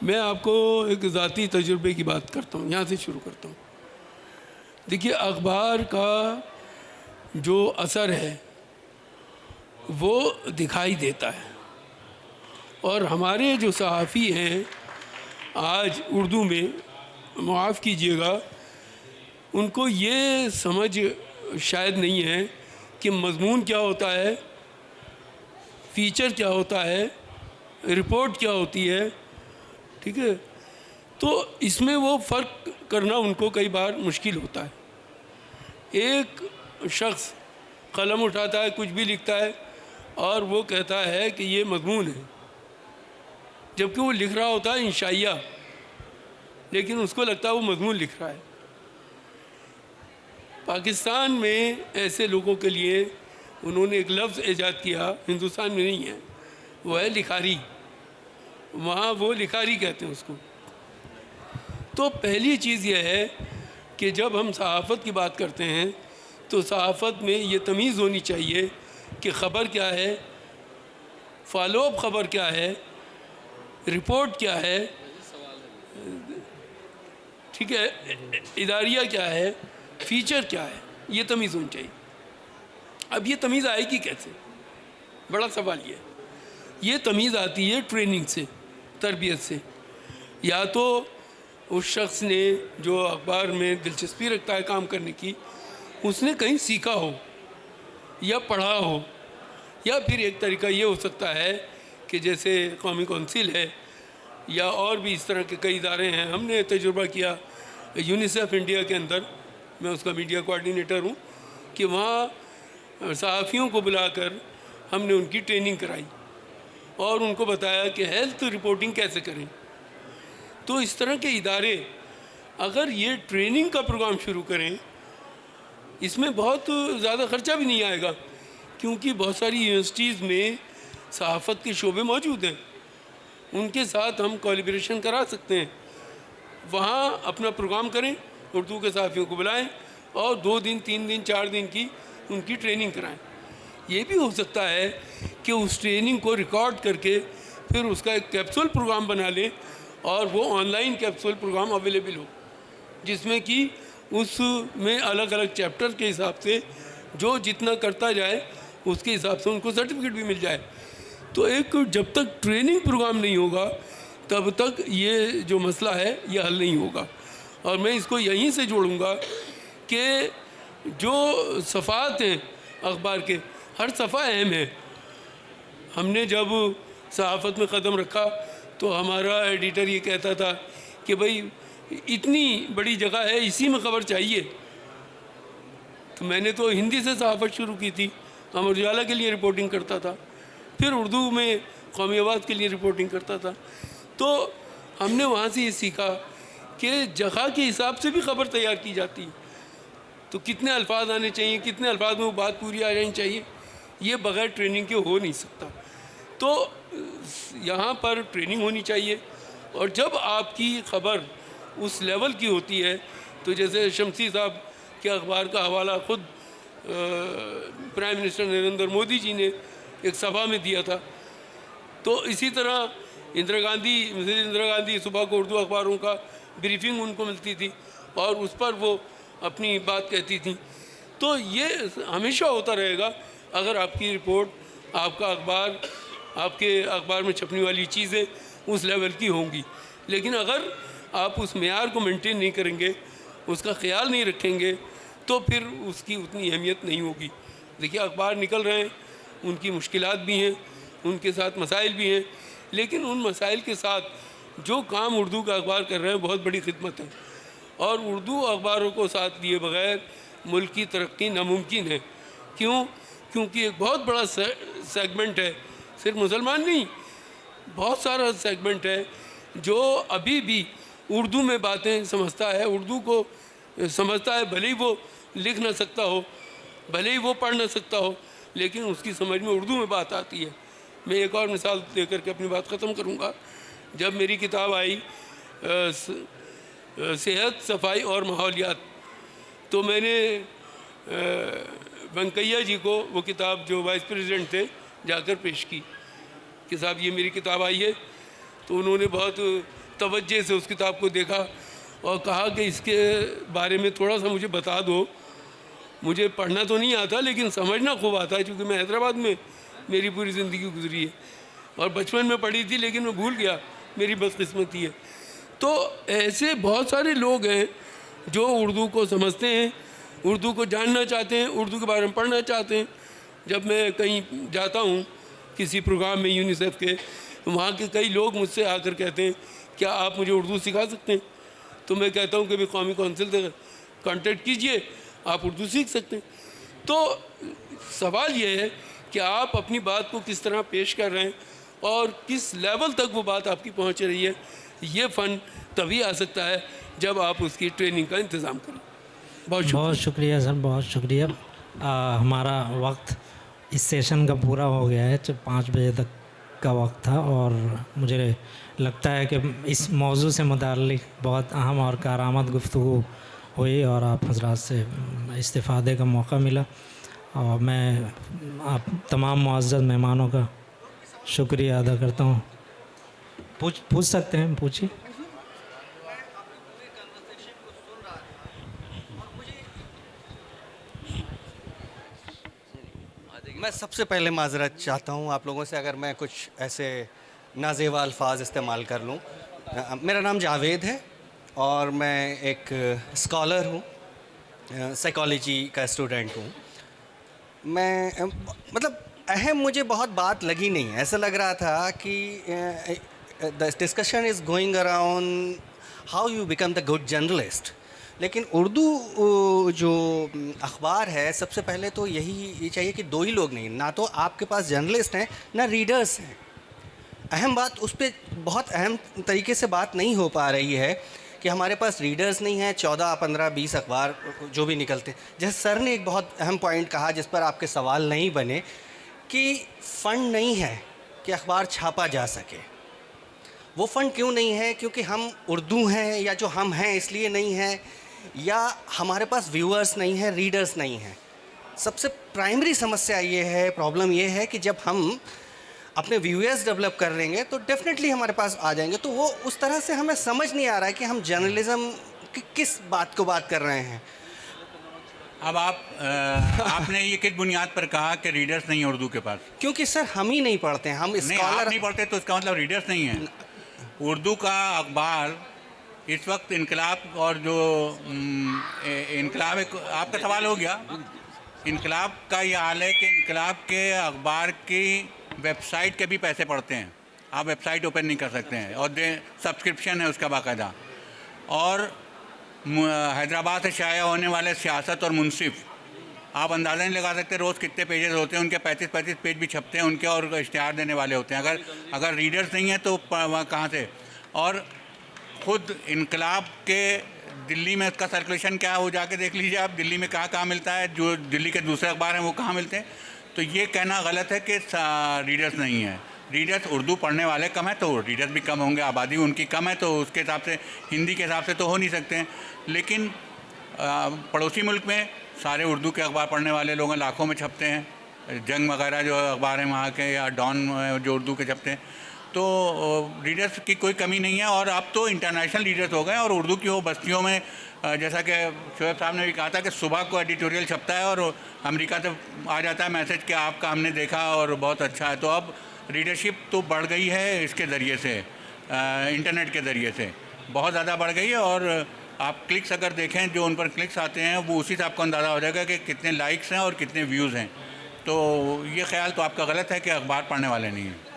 میں آپ کو ایک ذاتی تجربے کی بات کرتا ہوں، یہاں سے شروع کرتا ہوں۔ دیکھیے، اخبار کا جو اثر ہے وہ دکھائی دیتا ہے، اور ہمارے جو صحافی ہیں آج اردو میں، معاف کیجئے گا، ان کو یہ سمجھ شاید نہیں ہے کہ مضمون کیا ہوتا ہے، فیچر کیا ہوتا ہے، رپورٹ کیا ہوتی ہے، ٹھیک ہے؟ تو اس میں وہ فرق کرنا ان کو کئی بار مشکل ہوتا ہے۔ ایک شخص قلم اٹھاتا ہے، کچھ بھی لکھتا ہے، اور وہ کہتا ہے کہ یہ مضمون ہے، جبکہ وہ لکھ رہا ہوتا ہے انشائیہ، لیکن اس کو لگتا ہے وہ مضمون لکھ رہا ہے۔ پاکستان میں ایسے لوگوں کے لیے انہوں نے ایک لفظ ایجاد کیا، ہندوستان میں نہیں ہے، وہ ہے لکھاری، وہاں وہ لکھاری کہتے ہیں اس کو۔ تو پہلی چیز یہ ہے کہ جب ہم صحافت کی بات کرتے ہیں تو صحافت میں یہ تمیز ہونی چاہیے کہ خبر کیا ہے، فالو اپ خبر کیا ہے، رپورٹ کیا ہے، ٹھیک ہے، اداریہ کیا ہے، فیچر کیا ہے، یہ تمیز ہونی چاہیے۔ اب یہ تمیز آئے گی کیسے؟ بڑا سوال یہ تمیز آتی ہے ٹریننگ سے، تربیت سے۔ یا تو اس شخص نے جو اخبار میں دلچسپی رکھتا ہے کام کرنے کی، اس نے کہیں سیکھا ہو یا پڑھا ہو، یا پھر ایک طریقہ یہ ہو سکتا ہے کہ جیسے قومی کونسل ہے یا اور بھی اس طرح کے کئی ادارے ہیں۔ ہم نے تجربہ کیا یونیسیف انڈیا کے اندر، میں اس کا میڈیا کوآرڈینیٹر ہوں، کہ وہاں صحافیوں کو بلا کر ہم نے ان کی ٹریننگ کرائی اور ان کو بتایا کہ ہیلتھ رپورٹنگ کیسے کریں۔ تو اس طرح کے ادارے اگر یہ ٹریننگ کا پروگرام شروع کریں، اس میں بہت زیادہ خرچہ بھی نہیں آئے گا، کیونکہ بہت ساری یونیورسٹیز میں صحافت کے شعبے موجود ہیں، ان کے ساتھ ہم کولیبریشن کرا سکتے ہیں، وہاں اپنا پروگرام کریں، اردو کے صحافیوں کو بلائیں اور 2 دن 3 دن 4 دن کی ان کی ٹریننگ کرائیں۔ یہ بھی ہو سکتا ہے کہ اس ٹریننگ کو ریکارڈ کر کے پھر اس کا ایک کیپسول پروگرام بنا لیں، اور وہ online capsule program available ہو، جس میں کہ اس میں الگ الگ چیپٹر کے حساب سے جو جتنا کرتا جائے اس کے حساب سے ان کو سرٹیفکیٹ بھی مل جائے۔ تو ایک جب تک ٹریننگ پروگرام نہیں ہوگا تب تک یہ جو مسئلہ ہے یہ حل نہیں ہوگا۔ اور میں اس کو یہیں سے جوڑوں گا کہ جو صفحات ہیں اخبار کے، ہر صفحہ اہم ہے۔ ہم نے جب صحافت میں قدم رکھا تو ہمارا ایڈیٹر یہ کہتا تھا کہ بھائی اتنی بڑی جگہ ہے، اسی میں خبر چاہیے۔ تو میں نے تو ہندی سے صحافت شروع کی تھی، امر اجالا کے لیے رپورٹنگ کرتا تھا، پھر اردو میں قومی آواز کے لیے رپورٹنگ کرتا تھا۔ تو ہم نے وہاں سے یہ سیکھا کہ جگہ کے حساب سے بھی خبر تیار کی جاتی ہے، تو کتنے الفاظ آنے چاہیے، کتنے الفاظ میں وہ بات پوری آ جانی چاہیے، یہ بغیر ٹریننگ کے ہو نہیں سکتا۔ تو یہاں پر ٹریننگ ہونی چاہیے، اور جب آپ کی خبر اس لیول کی ہوتی ہے، تو جیسے شمسی صاحب کے اخبار کا حوالہ خود پرائم منسٹر نریندر مودی جی نے ایک سبھا میں دیا تھا، تو اسی طرح اندرا گاندھی صبح کو اردو اخباروں کا بریفنگ ان کو ملتی تھی اور اس پر وہ اپنی بات کہتی تھیں۔ تو یہ ہمیشہ ہوتا رہے گا اگر آپ کی رپورٹ، آپ کا اخبار، آپ کے اخبار میں چھپنے والی چیزیں اس لیول کی ہوں گی۔ لیکن اگر آپ اس معیار کو مینٹین نہیں کریں گے، اس کا خیال نہیں رکھیں گے، تو پھر اس کی اتنی اہمیت نہیں ہوگی۔ دیکھیے اخبار نکل رہے ہیں ان کی مشکلات بھی ہیں، ان کے ساتھ مسائل بھی ہیں، لیکن ان مسائل کے ساتھ جو کام اردو کا اخبار کر رہے ہیں بہت بڑی خدمت ہے، اور اردو اخباروں کو ساتھ لیے بغیر ملک کی ترقی ناممکن ہے۔ کیونکہ ایک بہت بڑا سیگمنٹ ہے، صرف مسلمان نہیں، بہت سارا سیگمنٹ ہے جو ابھی بھی اردو میں باتیں سمجھتا ہے، اردو کو سمجھتا ہے، بھلے ہی وہ لکھ نہ سکتا ہو، بھلے ہی وہ پڑھ نہ سکتا ہو، لیکن اس کی سمجھ میں اردو میں بات آتی ہے۔ میں ایک اور مثال دے کر کے اپنی بات ختم کروں گا۔ جب میری کتاب آئی صحت، صفائی اور ماحولیات، تو میں نے وینکیا جی کو وہ کتاب، جو وائس پریزیڈنٹ تھے، جا کر پیش کی کہ صاحب یہ میری کتاب آئی ہے۔ تو انہوں نے بہت توجہ سے اس کتاب کو دیکھا اور کہا کہ اس کے بارے میں تھوڑا سا مجھے بتا دو، مجھے پڑھنا تو نہیں آتا لیکن سمجھنا خوب آتا ہے، کیونکہ میں حیدرآباد میں میری پوری زندگی گزری ہے اور بچپن میں پڑھی تھی لیکن میں بھول گیا، میری بدقسمتی ہے۔ تو ایسے بہت سارے لوگ ہیں جو اردو کو سمجھتے ہیں، اردو کو جاننا چاہتے ہیں، اردو کے بارے میں پڑھنا چاہتے ہیں۔ جب میں کہیں جاتا ہوں کسی پروگرام میں یونیسیف کے، وہاں کے کئی لوگ مجھ سے آ کر کہتے ہیں کیا آپ مجھے اردو سکھا سکتے ہیں؟ تو میں کہتا ہوں کہ بھی قومی کونسل سے کانٹیکٹ کیجئے، آپ اردو سیکھ سکتے ہیں۔ تو سوال یہ ہے کہ آپ اپنی بات کو کس طرح پیش کر رہے ہیں اور کس لیول تک وہ بات آپ کی پہنچ رہی ہے۔ یہ فن تبھی آ سکتا ہے جب آپ اس کی ٹریننگ کا انتظام کریں۔ بہت شکریہ سر، بہت شکریہ۔ ہمارا وقت اس سیشن کا پورا ہو گیا ہے، 5 بجے تک کا وقت تھا، اور مجھے لگتا ہے کہ اس موضوع سے متعلق بہت اہم اور کارآمد گفتگو ہوئی اور آپ حضرات سے استفادے کا موقع ملا، اور میں آپ تمام معزز مہمانوں کا شکریہ ادا کرتا ہوں۔ پوچھ سکتے ہیں، پوچھیے۔ میں سب سے پہلے معذرت چاہتا ہوں آپ لوگوں سے اگر میں کچھ ایسے نازیبا الفاظ استعمال کر لوں۔ میرا نام جاوید ہے اور میں ایک اسکالر ہوں، سائیکالوجی کا اسٹوڈنٹ ہوں۔ میں مطلب مجھے بہت بات لگی نہیں، ایسا لگ رہا تھا کہ the discussion is going around how you become the good journalist، لیکن اردو جو اخبار ہے سب سے پہلے تو یہی چاہیے کہ 2 ہی لوگ نہیں، نہ تو آپ کے پاس جرنلسٹ ہیں نہ ریڈرز ہیں۔ اہم بات اس پہ بہت اہم طریقے سے بات نہیں ہو پا رہی ہے کہ ہمارے پاس ریڈرز نہیں ہیں، 14، 15، 20 اخبار جو بھی نکلتے۔ جیسے سر نے ایک بہت اہم پوائنٹ کہا جس پر آپ کے سوال نہیں بنے، کہ فنڈ نہیں ہے کہ اخبار چھاپا جا سکے۔ وہ فنڈ کیوں نہیں ہے؟ کیونکہ ہم اردو ہیں، یا جو ہم ہیں اس لیے نہیں ہیں، یا ہمارے پاس ویورز نہیں ہیں، ریڈرز نہیں ہیں۔ سب سے پرائمری سمسیا یہ ہے، پرابلم یہ ہے کہ جب ہم اپنے ویورز ڈیولپ کر لیں گے تو ڈیفینیٹلی ہمارے پاس آ جائیں گے۔ تو وہ اس طرح سے ہمیں سمجھ نہیں آ رہا ہے کہ ہم جرنلزم کی کس بات کو بات کر رہے ہیں۔ اب آپ نے یہ کس بنیاد پر کہا کہ ریڈرز نہیں ہیں اردو کے پاس؟ کیونکہ سر ہم ہی نہیں پڑھتے ہیں، ہم اسکالر نہیں پڑھتے تو اس کا مطلب ریڈرز نہیں ہیں۔ اردو کا اخبار اس وقت انقلاب، اور جو انقلاب، آپ کا سوال ہو گیا، انقلاب کا یہ حال ہے کہ انقلاب کے اخبار کی ویب سائٹ کے بھی پیسے پڑتے ہیں، آپ ویب سائٹ اوپن نہیں کر سکتے ہیں، اور سبسکرپشن ہے اس کا باقاعدہ۔ اور حیدرآباد سے شائع ہونے والے سیاست اور منصف، آپ اندازہ نہیں لگا سکتے روز کتنے پیجز ہوتے ہیں ان کے، 35 پیج بھی چھپتے ہیں ان کے، اور اشتہار دینے والے ہوتے ہیں۔ اگر ریڈرز نہیں ہیں تو کہاں سے؟ اور خود انقلاب کے دلی میں اس کا سرکولیشن کیا ہے وہ جا کے دیکھ لیجیے آپ، دلی میں کہاں ملتا ہے، جو دلی کے دوسرے اخبار ہیں وہ کہاں ملتے ہیں۔ تو یہ کہنا غلط ہے کہ ریڈرز نہیں ہیں۔ ریڈرز اردو پڑھنے والے کم ہیں تو ریڈرز بھی کم ہوں گے، آبادی ان کی کم ہے تو اس کے حساب سے ہندی کے حساب سے تو ہو نہیں سکتے ہیں۔ لیکن پڑوسی ملک میں سارے اردو کے اخبار پڑھنے والے لوگ لاکھوں میں چھپتے ہیں، جنگ وغیرہ جو اخبار ہیں وہاں کے، یا ڈان جو اردو کے چھپتے ہیں، تو ریڈرز کی کوئی کمی نہیں ہے۔ اور اب تو انٹرنیشنل ریڈرز ہو گئے، اور اردو کی وہ بستیوں میں، جیسا کہ شعیب صاحب نے بھی کہا تھا کہ صبح کو ایڈیٹوریل چھپتا ہے اور امریکہ سے آ جاتا ہے میسج کہ آپ کا ہم نے دیکھا اور بہت اچھا ہے۔ تو اب ریڈرشپ تو بڑھ گئی ہے اس کے ذریعے سے، انٹرنیٹ کے ذریعے سے بہت زیادہ بڑھ گئی ہے۔ اور آپ کلکس اگر دیکھیں جو ان پر کلکس آتے ہیں وہ اسی سے آپ کو اندازہ ہو جائے گا کہ کتنے لائکس ہیں اور کتنے ویوز ہیں۔ تو یہ خیال تو آپ کا غلط ہے کہ اخبار پڑھنے والے نہیں ہیں.